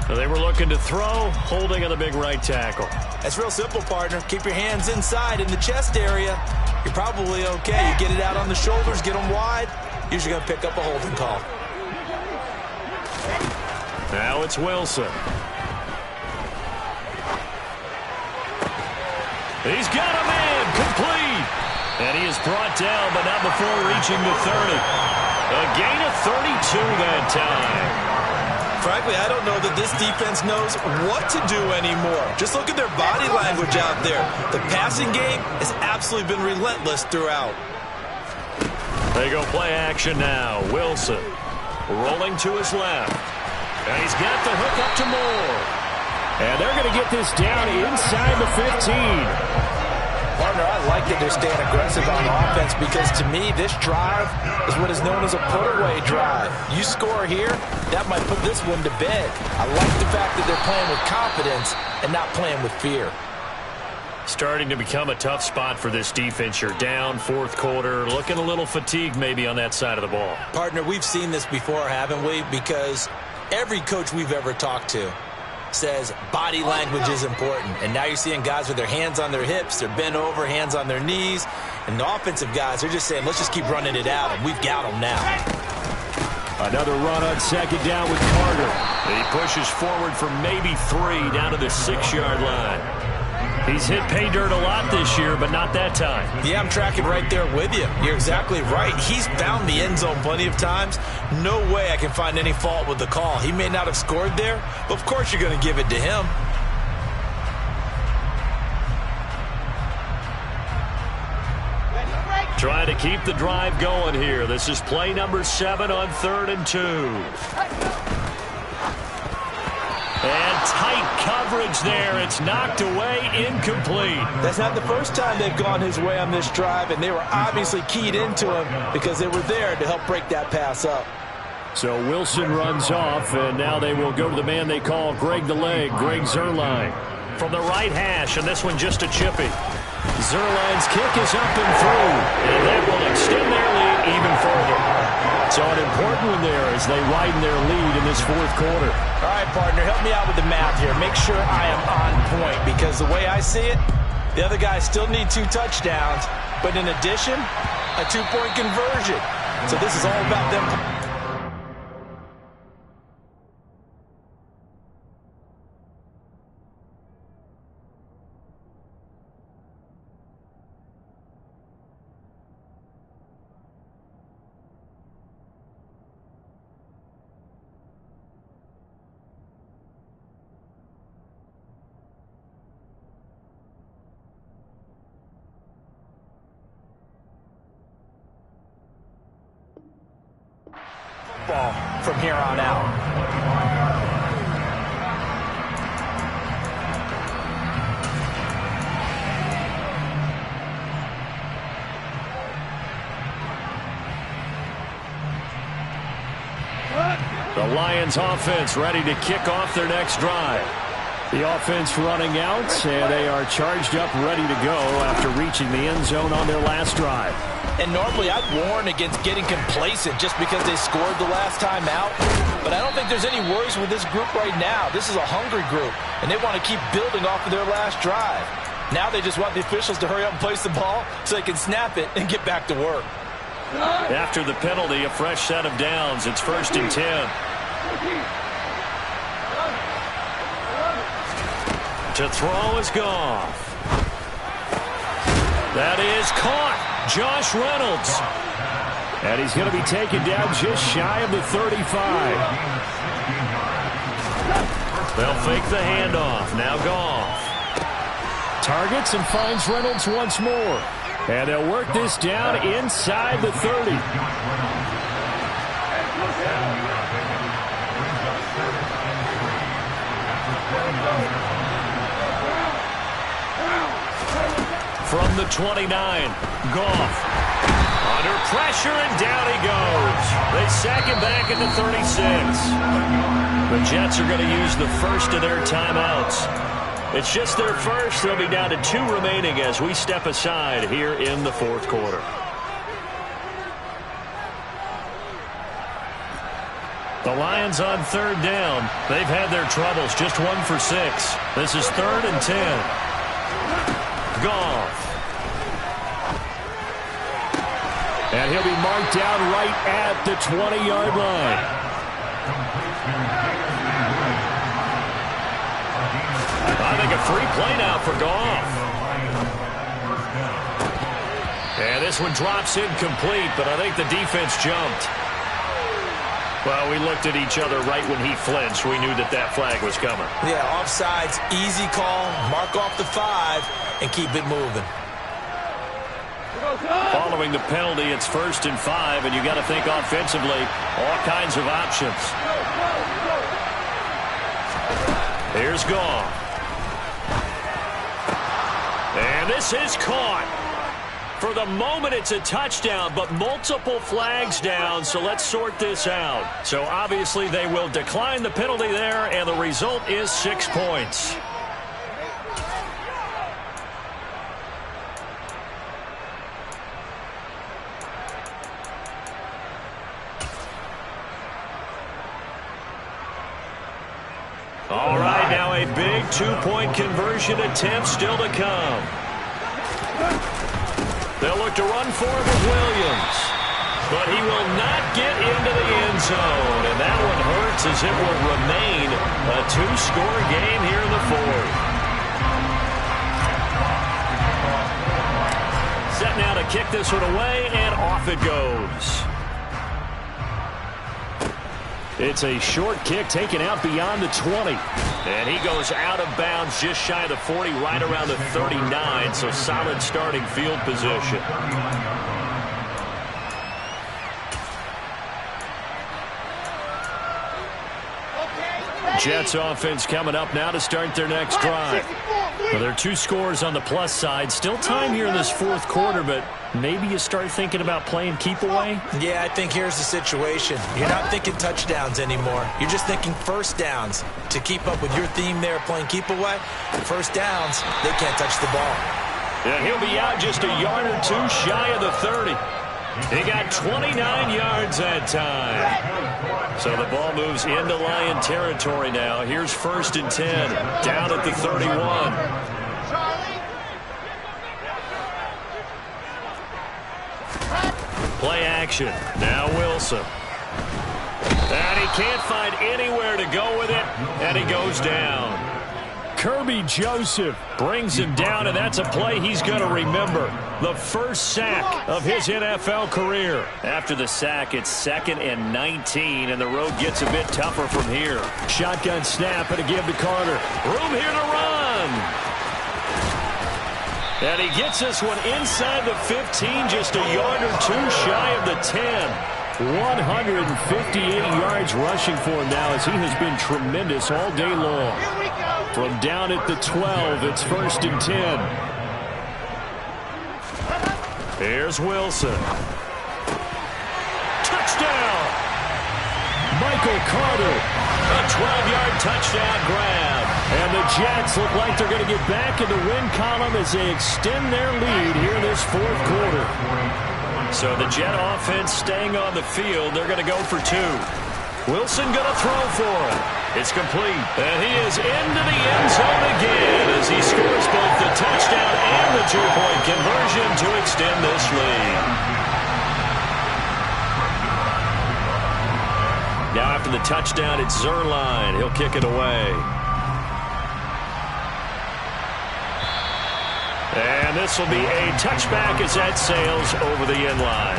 Speaker 6: They were looking to throw, holding on the big right tackle.
Speaker 4: That's real simple, partner. Keep your hands inside in the chest area. You're probably okay. You get it out on the shoulders, get them wide. Usually going to pick up a holding call.
Speaker 6: Now it's Wilson. He's got a man, complete. And he is brought down, but not before reaching the 30. A gain of 32 that time.
Speaker 4: Frankly, I don't know that this defense knows what to do anymore. Just look at their body language out there. The passing game has absolutely been relentless throughout.
Speaker 6: They go play action now. Wilson rolling to his left. And he's got the hook up to Moore. And they're going to get this down inside the 15.
Speaker 4: Partner, I like that they're staying aggressive on offense because to me, this drive is what is known as a put-away drive. You score here, that might put this one to bed. I like the fact that they're playing with confidence and not playing with fear.
Speaker 6: Starting to become a tough spot for this defense. You're down, 4th quarter, looking a little fatigued maybe on that side of the ball.
Speaker 4: Partner, we've seen this before, haven't we? Because every coach we've ever talked to says body language is important. And now you're seeing guys with their hands on their hips, they're bent over, hands on their knees. And the offensive guys, they're just saying, let's just keep running it out, and we've got them now.
Speaker 6: Another run on 2nd down with Carter. He pushes forward for maybe 3 down to the 6-yard line. He's hit pay dirt a lot this year, but not that time.
Speaker 4: Yeah, I'm tracking right there with you. You're exactly right. He's found the end zone plenty of times. No way I can find any fault with the call. He may not have scored there, but of course you're going to give it to him.
Speaker 6: Trying to keep the drive going here. This is play number 7 on 3rd and 2. And tight coverage there. It's knocked away, incomplete.
Speaker 4: That's not the first time they've gone his way on this drive, and they were obviously keyed into him because they were there to help break that pass up.
Speaker 6: So Wilson runs off, and now they will go to the man they call Greg the Leg, Greg Zuerlein. From the right hash, and this one just a chippy. Zuerlein's kick is up and through, and that will extend their lead even further. So an important one there as they widen their lead in this 4th quarter.
Speaker 4: All right, partner, help me out with the math here. Make sure I am on point because the way I see it, the other guys still need 2 touchdowns, but in addition, a 2-point conversion. So this is all about them. From here on out.
Speaker 6: The Lions offense ready to kick off their next drive. The offense running out, and they are charged up, ready to go after reaching the end zone on their last drive.
Speaker 4: And normally I'd warn against getting complacent just because they scored the last time out. But I don't think there's any worries with this group right now. This is a hungry group, and they want to keep building off of their last drive. Now they just want the officials to hurry up and place the ball so they can snap it and get back to work.
Speaker 6: After the penalty, a fresh set of downs. It's 1st and 10. To throw is Goff. That is caught. Josh Reynolds. And he's going to be taken down just shy of the 35. They'll fake the handoff. Now Goff. Targets and finds Reynolds once more. And they'll work this down inside the 30. From the 29, Goff.
Speaker 2: Under pressure, and down he goes. They sack him back at the 36. The Jets are going to use the first of their timeouts. It's just their first. They'll be down to 2 remaining as we step aside here in the fourth quarter. The Lions on 3rd down. They've had their troubles, just 1 for 6. This is 3rd and 10. Goff. And he'll be marked down right at the 20-yard line. I think a free play now for Goff. And this one drops incomplete, but I think the defense jumped. Well, we looked at each other right when he flinched. We knew that that flag was coming.
Speaker 4: Yeah, offsides, easy call, mark off the 5, and keep it moving.
Speaker 2: Following the penalty, it's 1st and 5, and you got to think offensively, all kinds of options. Here's Goff. And this is caught. For the moment, it's a touchdown, but multiple flags down, so let's sort this out. So obviously they will decline the penalty there, and the result is 6 points. All right, now a big 2-point conversion attempt still to come. They'll look to run for it with Williams. But he will not get into the end zone. And that one hurts as it will remain a 2-score game here in the 4th. Set now to kick this one away, and off it goes. It's a short kick taken out beyond the 20. And he goes out of bounds just shy of the 40, right around the 39. So solid starting field position. Jets offense coming up now to start their next drive. Well, there are 2 scores on the plus side. Still time here in this 4th quarter, but maybe you start thinking about playing keep away?
Speaker 4: Yeah, I think here's the situation. You're not thinking touchdowns anymore. You're just thinking first downs. To keep up with your theme there, playing keep away, first downs, they can't touch the ball.
Speaker 2: Yeah, he'll be out just a yard or 2 shy of the 30. He got 29 yards that time. So the ball moves into Lion territory now. Here's 1st and 10, down at the 31. Play action. Now Wilson. And he can't find anywhere to go with it, and he goes down. Kirby Joseph brings him down, and that's a play he's going to remember. The first sack of his NFL career. After the sack, it's 2nd and 19, and the road gets a bit tougher from here. Shotgun snap, and a give to Carter. Room here to run. And he gets this one inside the 15, just a yard or 2 shy of the 10. 158 yards rushing for him now, as he has been tremendous all day long. From down at the 12, it's 1st and 10. Here's Wilson. Touchdown! Michael Carter. A 12-yard touchdown grab. And the Jets look like they're going to get back in the win column as they extend their lead here in this 4th quarter. So the Jet offense staying on the field. They're going to go for 2. Wilson going to throw for it. It's complete. And he is into the end zone again as he scores both the touchdown and the 2-point conversion to extend this lead. Now after the touchdown, it's Zerline. He'll kick it away. And this will be a touchback as that sails over the end line.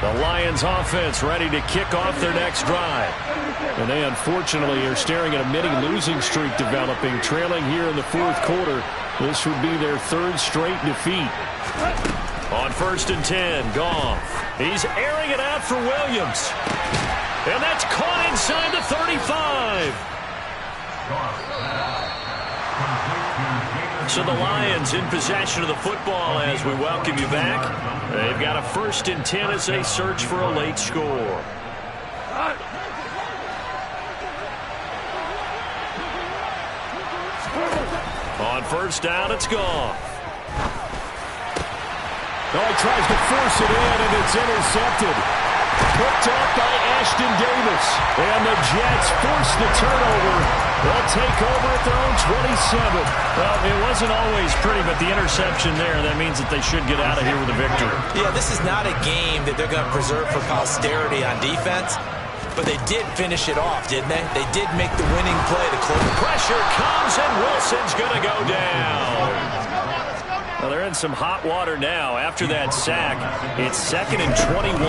Speaker 2: The Lions offense ready to kick off their next drive. And they unfortunately are staring at a mini losing streak developing, trailing here in the 4th quarter. This would be their 3rd straight defeat. On 1st and 10, Goff. He's airing it out for Williams. And that's caught inside the 35. So the Lions in possession of the football as we welcome you back. They've got a 1st and 10 as they search for a late score. On 1st down, it's gone.
Speaker 6: Oh, he tries to force it in, and it's intercepted. Picked off by Ashton Davis. And the Jets force the turnover. They'll take over at their own 27.
Speaker 2: Well, it wasn't always pretty, but the interception there, that means that they should get out of here with a victory.
Speaker 4: Yeah, this is not a game that they're going to preserve for posterity on defense, but they did finish it off, didn't they? They did make the winning play to close.
Speaker 2: The pressure comes, and Wilson's going to go down. Well, they're in some hot water now. After that sack, it's 2nd and 21.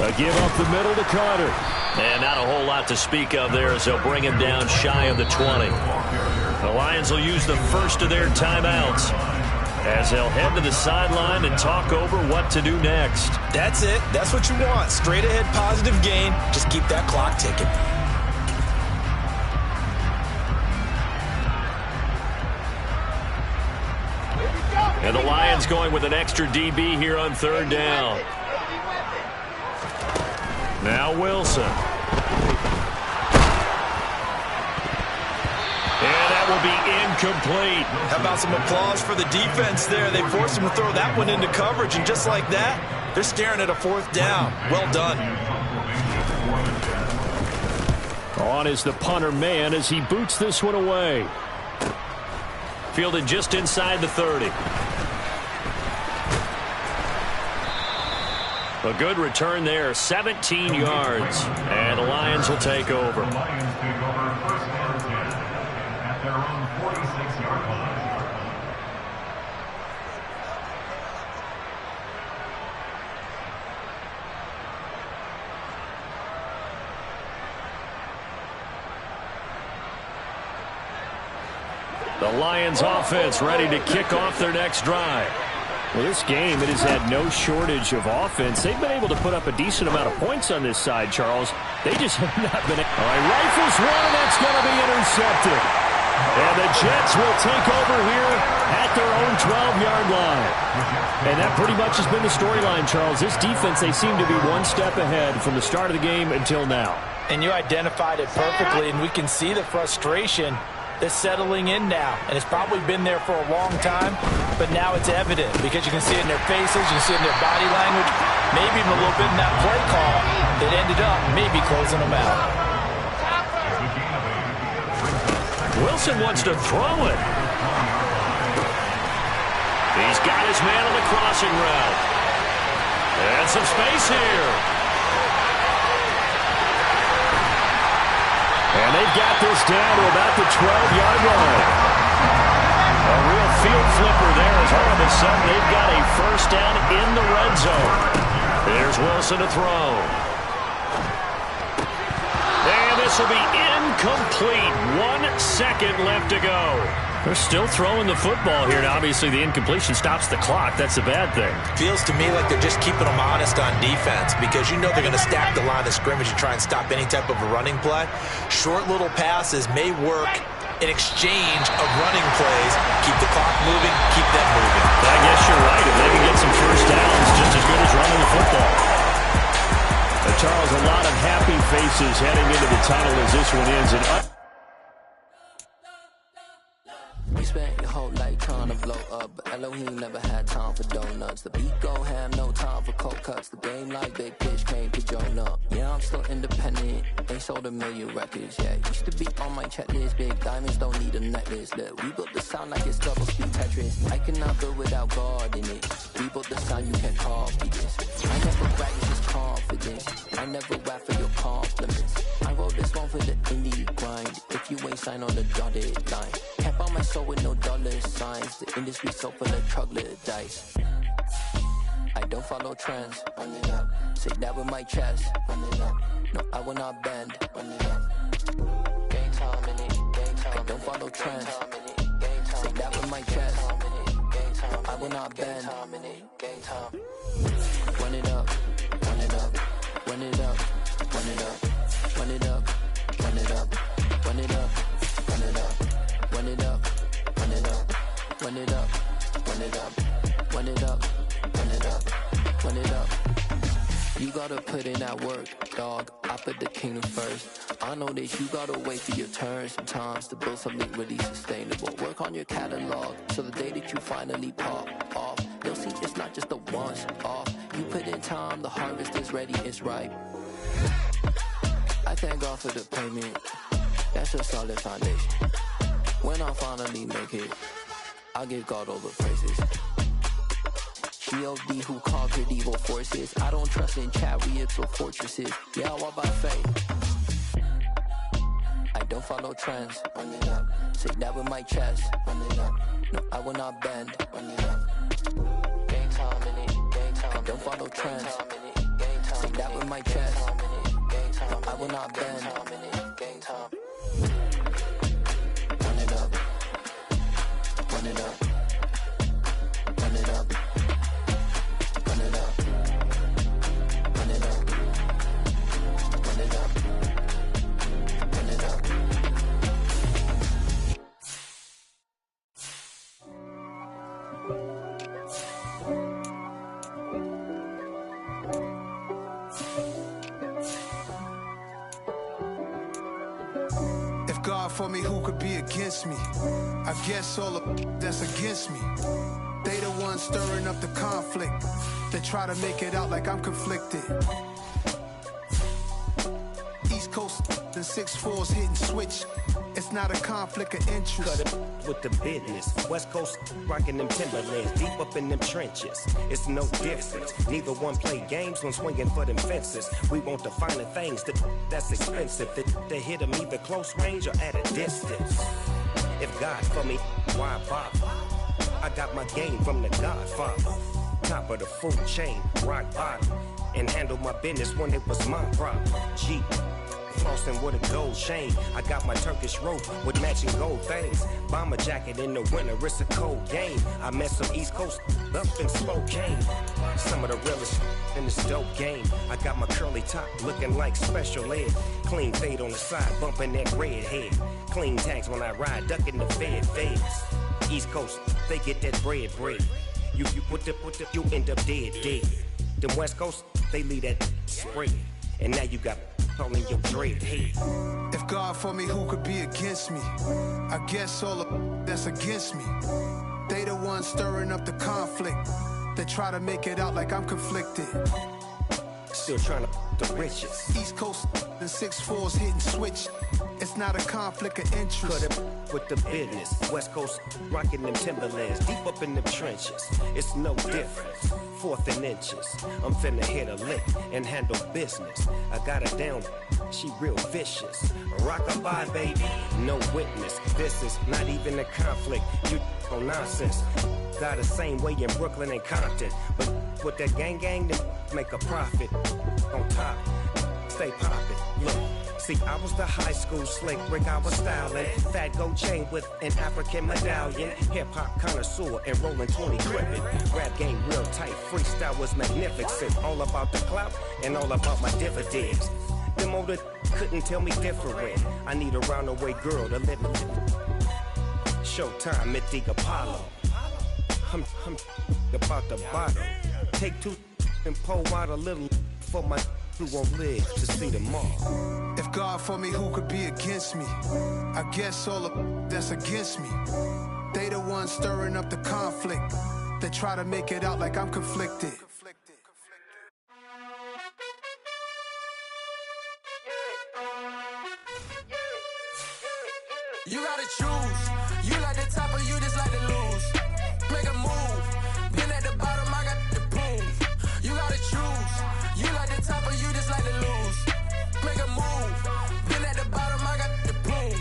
Speaker 6: A give up the middle to Carter.
Speaker 2: And not a whole lot to speak of there as they'll bring him down shy of the 20. The Lions will use the first of their timeouts as they'll head to the sideline and talk over what to do next.
Speaker 4: That's it. That's what you want. Straight ahead positive gain. Just keep that clock ticking.
Speaker 2: And the Lions going with an extra DB here on 3rd down. Now Wilson. And that will be incomplete.
Speaker 4: How about some applause for the defense there? They forced him to throw that one into coverage, and just like that, they're staring at a 4th down. Well done.
Speaker 6: On is the punter man as he boots this one away.
Speaker 2: Fielded just inside the 30. A good return there, 17 yards. And the Lions will take over.
Speaker 3: The Lions take over 1st and 10 at their own 46-yard line.
Speaker 2: The Lions offense ready to kick off their next drive.
Speaker 6: Well, this game, it has had no shortage of offense. They've been able to put up a decent amount of points on this side, Charles. They just have not been able. All right, rifles one, that's going to be intercepted. And the Jets will take over here at their own 12-yard line. And that pretty much has been the storyline, Charles. This defense, they seem to be one step ahead from the start of the game until now.
Speaker 4: And you identified it perfectly, and we can see the frustration that's settling in now. And it's probably been there for a long time, but now it's evident because you can see it in their faces, you can see it in their body language, maybe even a little bit in that play call that ended up maybe closing them out.
Speaker 2: Wilson wants to throw it. He's got his man on the crossing route. And some space here.
Speaker 6: And they've got this down to about the 12-yard line.
Speaker 2: A real field flipper there as all of a sudden they've got a 1st down in the red zone. There's Wilson to throw. And this will be incomplete. 1 second left to go. They're still throwing the football here, and obviously the incompletion stops the clock. That's a bad thing.
Speaker 4: Feels to me like they're just keeping them honest on defense because you know they're going to stack the line of scrimmage and try and stop any type of a running play. Short little passes may work in exchange of running plays. Keep the clock moving, keep them moving.
Speaker 2: I guess you're right. If they can get some 1st downs, just as good as running the football.
Speaker 6: Charles, a lot of happy faces heading into the tunnel as this one ends.
Speaker 7: We spent your whole life trying to blow up, but Elohim never had time for donuts. The beat go ham, no time for cold cuts. The game like big pitch came to join up. Yeah, I'm still independent. They sold 1 million records. Yeah, used to be on my checklist. Big diamonds don't need a necklace. Look, we built the sound like it's double speed Tetris. I cannot build without God in it. We built the sound, you can't copy this. I never brag, it's just confidence. I never rap for your compliments. I wrote this one for the indie grind. If you ain't signed on the dotted line, can't buy my soul with no dollar signs. The industry so full of troglodytes. I don't follow trends. Run it up. Say that with my chest. Run it up. No, I will not bend. Run it up. Game time in it. Game time. I don't follow trends. Say that with my chest. No, I will not bend. Game time. Run it up. Run it up. Run it up. Run it up. Run it up. Run it up. Run it up. gotta put in that work, dog. I put the kingdom first. I know that you gotta wait for your turn sometimes to build something really sustainable. Work on your catalog, so the day that you finally pop off, you'll see it's not just a once off. You put in time, the harvest is ready, it's ripe. I thank God for the payment. That's a solid foundation. When I finally make it, I'll give God all the praises. G.O.D. who conquered evil forces. I don't trust in chariots or fortresses. Yeah, I walk by faith. I don't follow trends. Run it up. Say that with my chest. Run it up. No, I will not bend. Run it up. Game time in it. Game time. I don't follow trends. Say that with my chest. No, I will not bend. Game time. Run it up. Run it up. Run it up. Run it up. Run it up. Run it up. Run it up.
Speaker 8: If God for me, who could be against me? I guess all of that's against me. They the ones stirring up the conflict. They try to make it out like I'm conflicted. East Coast and 6'4's hitting switch. It's not a conflict of interest.
Speaker 9: Cut it with the business. West Coast rocking them Timberlands, deep up in them trenches. It's no difference. Neither one play games when swinging for them fences. We want the finer things that's expensive. That hit them either close range or at a distance. If God for me, why bother? I got my game from the Godfather. Top of the food chain, rock bottom. And handle my business when it was my problem. G. Flossing with a gold chain. I got my Turkish rope with matching gold things. Bomber jacket in the winter, it's a cold game. I met some East Coast up in Spokane. Some of the realest in this dope game. I got my curly top looking like special ed. Clean fade on the side, bumping that red head. Clean tags when I ride, ducking the feds. East Coast, they get that bread. You you end up dead. Them West Coast, they leave that spread. And now you got all in your dread head.
Speaker 8: If God for me, who could be against me? I guess all of that's against me. They the ones stirring up the conflict. They try to make it out like I'm conflicted.
Speaker 9: Still trying to the riches.
Speaker 8: East Coast and 6'4's hitting switch. It's not a conflict of interest.
Speaker 9: Cut it with the business. West Coast rocking them Timberlands, deep up in them trenches. It's no difference. 4th and inches. I'm finna hit a lick and handle business. I got her down, she real vicious. Rockabye, baby, no witness. This is not even a conflict. You on nonsense. Got the same way in Brooklyn and Compton. But with that gang, then make a profit. On top, stay poppin'. Look. See, I was the high school slick Rick, I was styling. Fat gold chain with an African medallion. Hip-hop connoisseur and rolling 20 gripping. Rap game real tight, freestyle was magnificent. All about the clout and all about my dividends. Them older couldn't tell me different. I need a roundaway girl to live with. Showtime, Mythic Apollo. I'm about the bottom. Take 2 and pull out a little for my who won't live to see tomorrow.
Speaker 8: If God for me, who could be against me? I guess all of that's against me. They the ones stirring up the conflict. They try to make it out like I'm conflicted.
Speaker 1: You gotta choose. You like the top or you just like to lose. Make a move. Been at the bottom, I got the proof. You gotta choose. You like the top or you just like to lose. Make a move. Been at the bottom, I got the proof.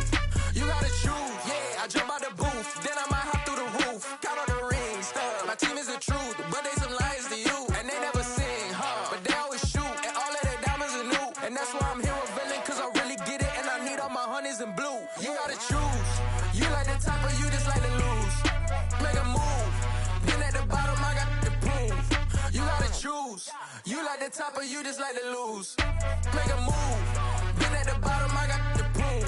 Speaker 1: You gotta choose. Yeah, I jump out the booth. Then I might hop through the roof. Count on the rings. My team is the truth, but they some liars to you. And they never sing, but they always shoot. And all of their diamonds are new. And that's why I'm here with villain, cause I really get it. And I need all my honeys in blue. You gotta choose. You like the top or you just like to lose. Make a move. Been at the bottom, I got the proof. You gotta choose. You like the top or you just like to lose. Make a move. Been at the bottom, I got the proof.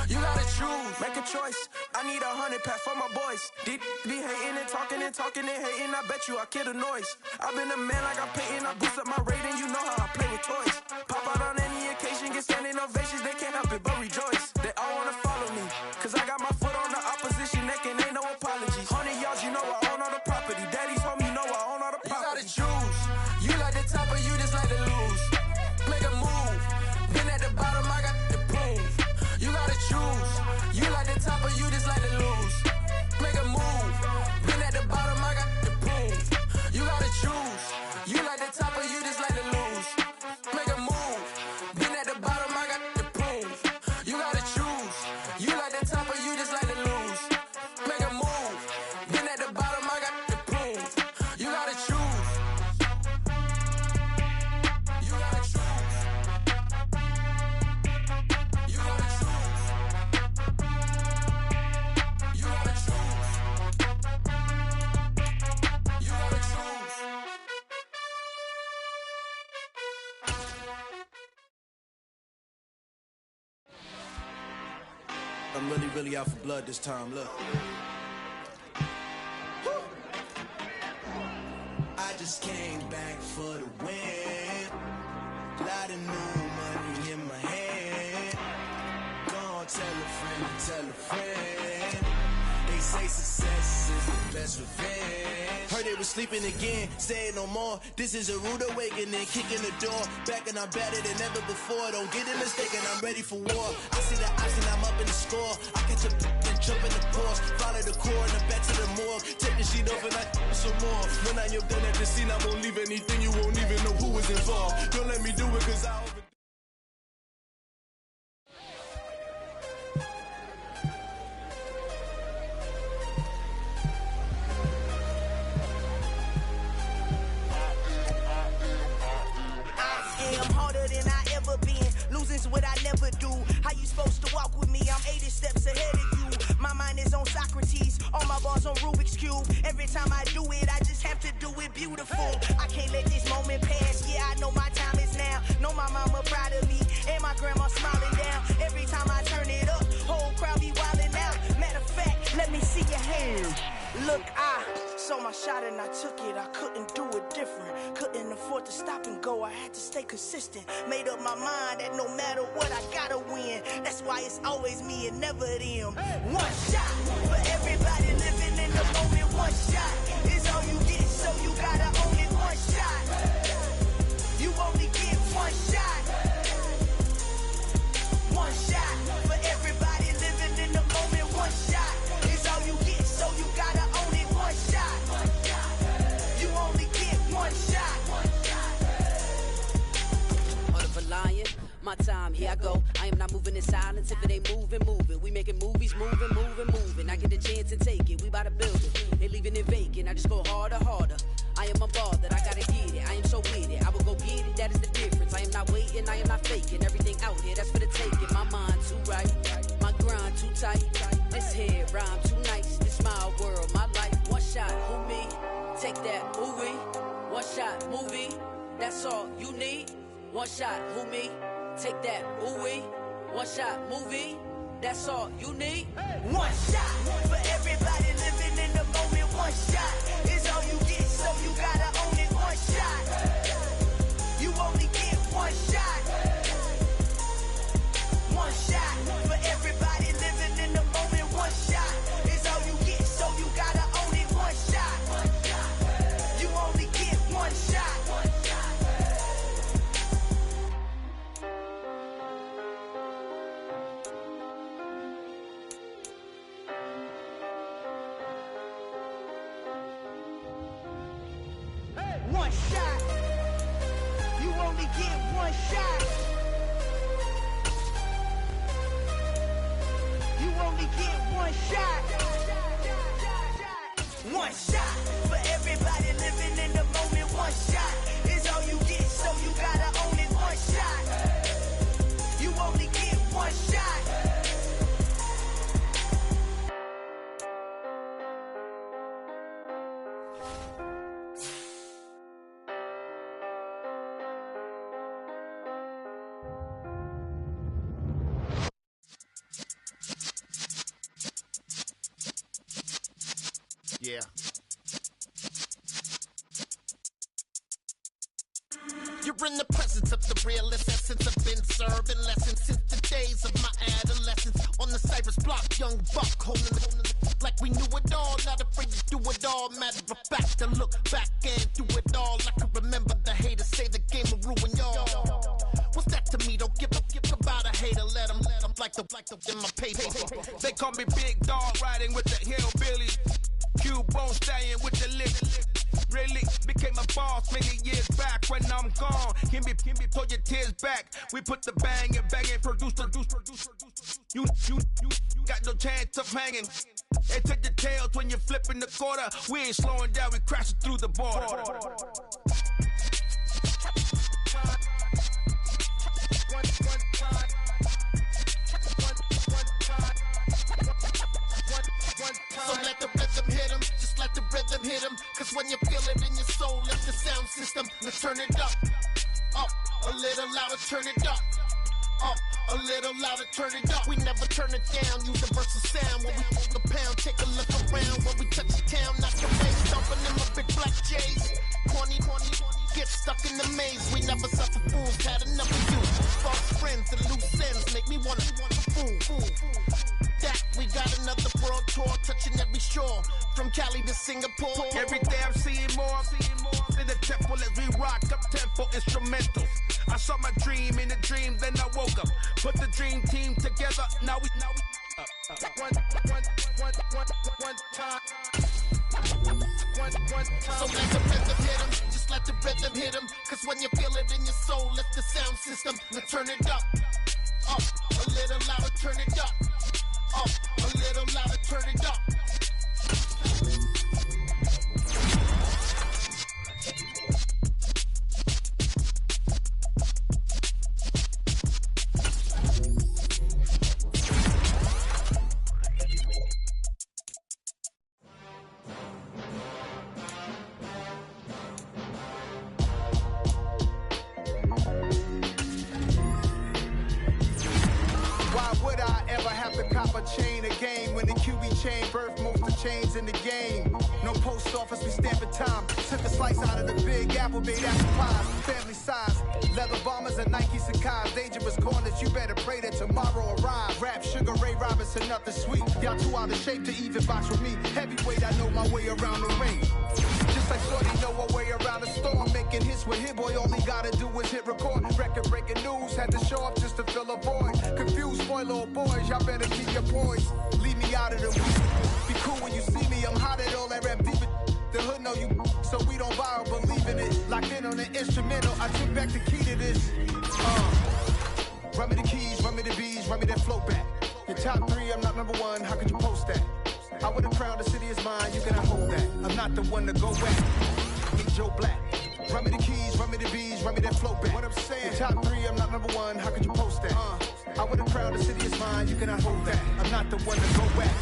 Speaker 1: You gotta choose. Make a choice. I need 100 pack for my boys. Be hating and talking and talking and hating. I bet you I kill the noise. I've been a man like I'm Peyton. I boost up my rating. You know how I play with toys. Pop out on any occasion, get standing ovations. They can't help it but rejoice. They all wanna follow me, cause I got my foot on the opposition neck and ain't no apologies. 100 yards, you know I own all the property. Daddy's home, you know I own all the property. You gotta choose. You like the top or you just like to lose. Make a move. Been at the bottom, I got the proof. You gotta choose. You like the top or you just like to lose. Make a move. Been at the bottom, I got the proof. You gotta choose. You like the top or you just like to lose. Make a move. Been at the bottom, I got the proof. You gotta choose. You like the top or you just like to lose. Make a move. Been at the bottom, I got the proof. You gotta choose. You gotta choose. You gotta choose. You gotta choose. You gotta choose. I'm really out for blood this time, look. I just came back for the win. Lot of new money in my hand. Gonna tell a friend to tell a friend. They say success is the best revenge. Heard they was sleeping again, say it no more. This is a rude awakening, kicking the door. Back and I'm better than ever before. Don't get it mistaken, I'm ready for war. I see the option, I'm up in the score. I catch a and jump in the course. Follow the core and the back to the morgue. Take the sheet off and I some more. When I am done at the scene, I won't leave anything. You won't even know who was involved. Don't let me do it cause I over.
Speaker 10: I'm harder than I ever been. Losing's what I never do. How you supposed to walk with me? I'm 80 steps ahead of you. My mind is on Socrates. All my bars on Rubik's Cube. Every time I do it, I just have to do it beautiful. I can't let this moment pass. Yeah, I know my time is now. Know my mama proud of me. And my grandma smiling down. Every time I turn it up, whole crowd be wildin' out. Matter of fact, let me see your hands. Look, I saw my shot and I took it. I couldn't do it different. Couldn't afford to stop and go. I had to stay consistent. Made up my mind that no matter what, I gotta win. That's why it's always me and never them. One shot for everybody living in the moment. One shot is all you get, so you gotta own it. One shot. You only get one shot. One shot for everybody living in the moment. One shot is all you get, so you gotta own it. One shot. You only get one shot.
Speaker 11: Heart of a lion, my time, here I go. I am not moving in silence. If it ain't moving, moving. We making movies, moving. I get a chance and take it. We bout to build it. They leaving it vacant. I just go harder. I am a ball that I gotta get it. I am so with it. I will go get it. That is the difference. I am not waiting. I am not faking. Everything out here, that's for the taking. My mind too right. My grind too tight. This head rhyme too nice. This my world, my life. One shot, who me? Take that, who we? One shot, movie. That's all you need. One shot, who me? Take that, who we? One shot, movie. That's all you need.
Speaker 10: One shot for everybody living in the moment. One shot is all you get, so you gotta own it. One shot. You only get one shot. One shot for everybody living in the moment. One shot is all you get, so you gotta own it. One shot. You only get one shot. One shot. You only get one shot. You only get one shot. One shot for everybody living in the moment. One shot is all you get, so you gotta own it. One shot. You only get one shot.
Speaker 12: Yeah. You're in the presence of the realest essence. I've been serving lessons since the days of my adolescence. On the Cypress block, young buck holding it like we knew it all. Not afraid to do it all. Matter of fact, to look back and do it all. I can remember the haters say the game will ruin y'all. What's that to me? Don't give about a hater. Let them like the in my paper.
Speaker 13: They call me Big Dog, riding with the hillbillies. Cubone staying with the lick. Really became a boss many years back. When I'm gone, can be pull your tears back. We put the bang and produce. You got no chance of hanging. They take the tails when you're flipping the quarter. We ain't slowing down, we crashing through the border.
Speaker 12: So let the rhythm hit him, just let the rhythm hit him. Cause when you feel it in your soul, lift the sound system. Now turn it up a little louder, turn it up a little louder, turn it up. We never turn it down, universal sound. When we hold the pound, take a look around. When we touch the town, knock the bass, stomping in my big black J's. Corny, get stuck in the maze. We never suffer fools, had enough of you. False friends and loose ends make me wanna fool. That we got another world tour, touching every shore, from Cali to Singapore.
Speaker 13: Every day I'm seeing more in the temple as we rock up tempo instrumentals. I saw my dream in a dream, then I woke up. Put the dream team together. Now we one time.
Speaker 12: So let the rhythm hit him, just let the rhythm hit him. Cause when you feel it in your soul, lift the sound system. Now turn it up a little louder, turn it up a little louder, turn it up.
Speaker 8: Chain a game when the QB chain birth most of chains in the game. No post office, we stamping time. Took a slice out of the big apple, made apple pies, family size. Leather bombers and Nike Sakai's. Dangerous corners, you better pray that tomorrow arrive. Rap, Sugar Ray Robinson, nothing sweet. Y'all too out of shape to even box with me. Heavyweight, I know my way around the ring. Just like Shorty know a way around the storm. Making hits with Hit Boy, all he gotta do is hit record. Record breaking news, had to show up just to fill a void. Confused boy, little boys, y'all better keep your poise. Leave me out of the week. Be cool when you see me, I'm hot at all that rap deep. The hood know you, so we don't borrow, believe in it. Locked in on the instrumental, I took back the key to this. Run me the keys, run me the bees, run me that flow back. Your top three, I'm not number one, how could you post that? I would've crowned the city is mine, you cannot hold that. I'm not the one to go back. Meet Joe Black. Run me the keys, run me the bees, run me that flow back. What I'm saying, your top three, I'm not number one, how could you post that? I would've crowned the city is mine, you cannot hold that. I'm not the one to go back.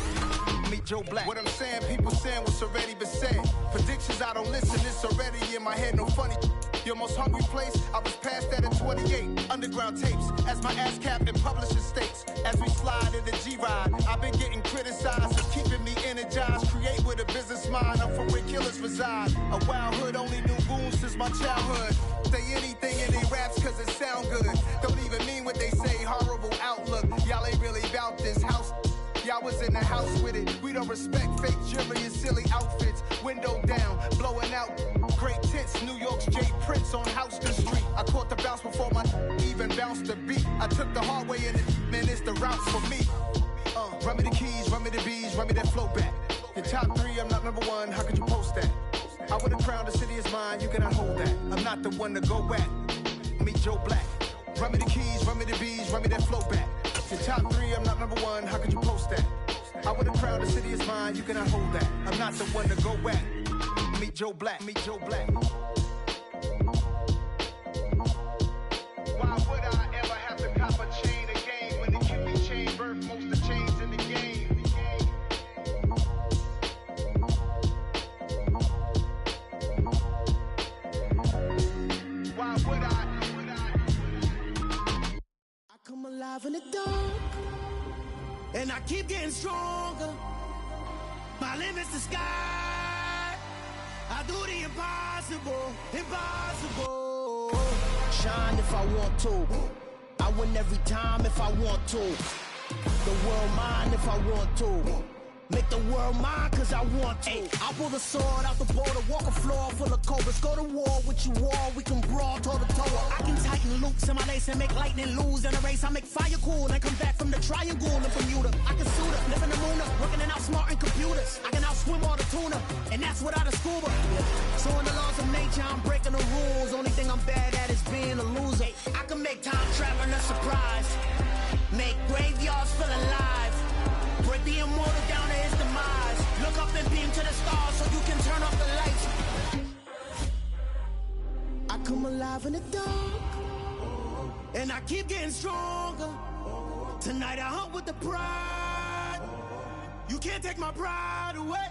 Speaker 8: Meet Joe Black. What I'm saying, people saying what's already been said. Predictions, I don't listen, it's already in my head, no funny. Your most hungry place, I was past that at 28. Underground tapes, as my ass capped in publishing states. As we slide in the G-Ride, I've been getting criticized for keeping me energized. Create with a business mind, I'm from where killers reside. A wild hood, only knew goons since my childhood. Say anything in they raps cause it sound good. Don't even mean what they say, horrible outlook. Y'all ain't really about this house. Y'all was in the house with it. We don't respect fake jewelry and silly outfits. Window down, blowing out. Great tits, New York's J. Prince on Houston Street. I caught the bounce before my even bounced the beat. I took the hard way in it, man, it's the route for me. Run me the keys, run me the bees, run me that flow back. Your top three, I'm not number one, how could you post that? I would've crowned the city is mine, you cannot hold that. I'm not the one to go back. Meet Joe Black. Run me the keys, run me the bees, run me that flow back. Your top three, I'm not number one, how could you post that? I would've crowned the city is mine, you cannot hold that. I'm not the one to go back. Meet Joe Black, meet Joe Black. Why would I ever have to cop a chain again when the QB chain birth most of chains in the game? Why would I?
Speaker 14: Come alive in the dark, and I keep getting stronger. My limit's the sky. I do the impossible, impossible. Shine if I want to. I win every time if I want to. The world mine if I want to. Make the world mine cause I want to. I pull the sword out the border, walk a floor full of cobras. Go to war with you all, we can brawl toe to toe. I can tighten loops in my lace and make lightning lose in a race. I make fire cool and come back from the triangle in Bermuda. I can suit up, live in the moon up, working and outsmarting computers. I can outswim all the tuna, and that's without a scuba. So in the laws of nature, I'm breaking the rules. Only thing I'm bad at is being a loser. I can make time traveling a surprise. Make graveyards feel alive. Break the immortal down to his demise. Look up and beam to the stars so you can turn off the lights. I come alive in the dark, and I keep getting stronger. Tonight I hunt with the pride. You can't take my pride away.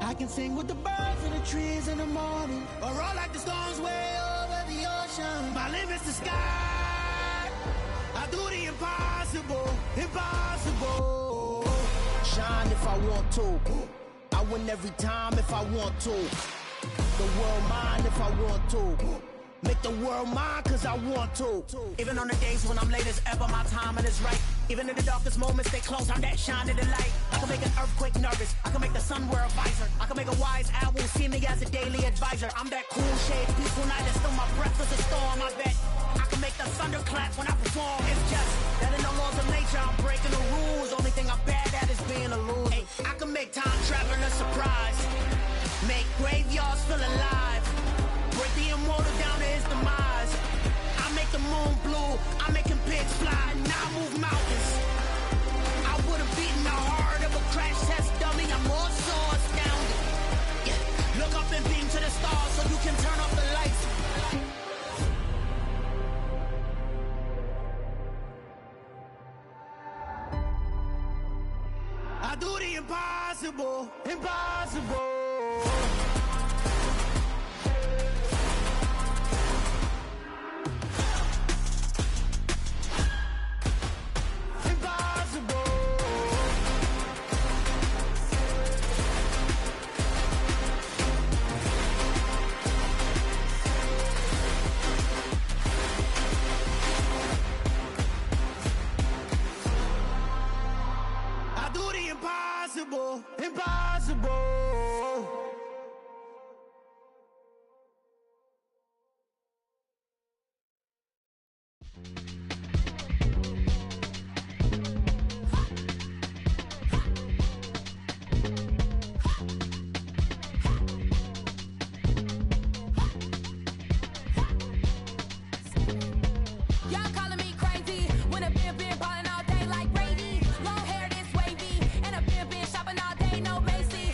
Speaker 14: I can sing with the birds and the trees in the morning, or roll like the storms way over the ocean. My limit's the sky. I do the impossible, impossible. Shine if I want to. I win every time if I want to. The world mine if I want to. Make the world mine cause I want to. Even on the days when I'm late as ever, my timing is right. Even in the darkest moments, stay close, I'm that shining the light. I can make an earthquake nervous, I can make the sun wear a visor. I can make a wise owl see me as a daily advisor. I'm that cool shade, peaceful night, and still my breath is a storm, I bet. I can make the thunder clap when I perform. It's just that in the laws of nature, I'm breaking the rules. Only thing I'm bad at is being a loser. Hey, I can make time traveling a surprise. Make graveyards feel alive. Break the immortal down to his demise. I make the moon blue, I'm making pigs fly, now I move mountains. I would've beaten the heart of a crash test dummy, I'm more so astounded. Yeah. Look up and beam to the stars so you can turn off the lights. I do the impossible, impossible. Impossible, impossible.
Speaker 15: Shopping all day, no Macy.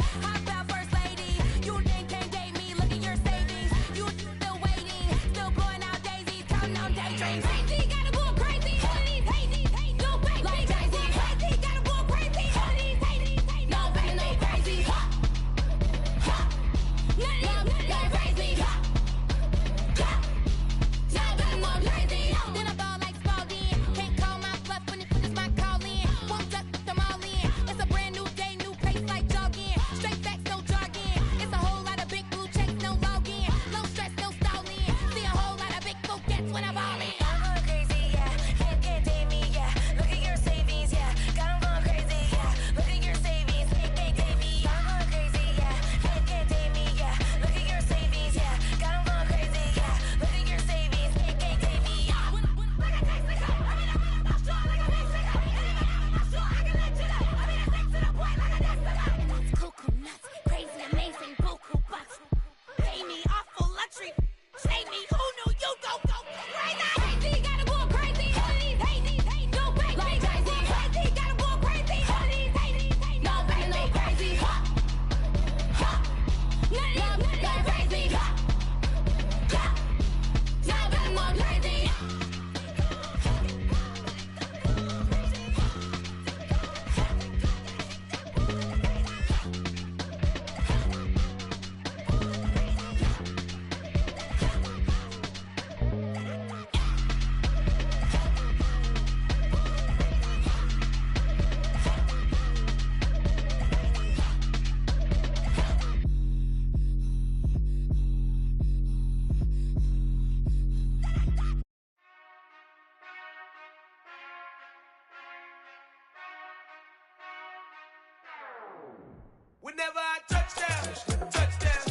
Speaker 15: Whenever I touch down, touchdown,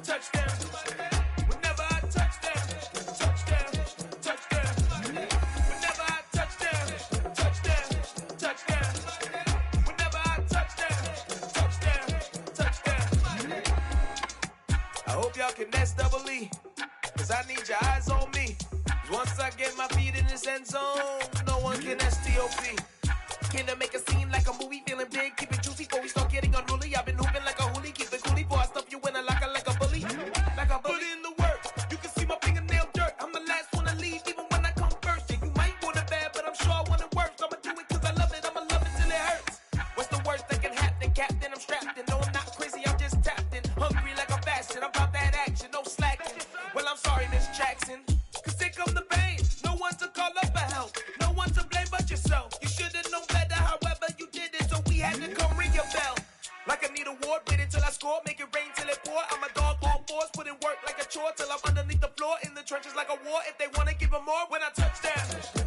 Speaker 15: touchdown. Whenever I touch down, touchdown, touchdown. Whenever I touch down, touchdown, touchdown. Whenever I touch down, touchdown, touchdown. I hope y'all can nest double E, cause I need your eyes on me. Cause once I get my feet in this end zone, no one can STOP. Can I make a scene like a movie, feeling big, keep it juicy before we start getting unruly. I've been hooping like a hoolie, keep it coolie before I stuff you in a locker like a bully. Like a bully. Put in the work, you can see my fingernail dirt. I'm the last one to leave, even when I come first. Yeah, you might want it bad, but I'm sure I want it worse. I'ma do it cause I love it, I'ma love it till it hurts. What's the worst that can happen, Captain? I'm strapped in, no I'm not crazy, I'm just tapped in. Hungry like a bastard, I'm about that action, no slacking. Well, I'm sorry, Miss Jackson, cause here come the pain. No one to call up for help, no one to blame but yourself. You should've known better, however you did it, so we had to come ring your bell. Like I need a ward, wait until I score, make it rain till it pour. I'm a dog on force, put in work like a chore till I'm underneath the floor. In the trenches like a war, if they wanna give 'em more when I touch down.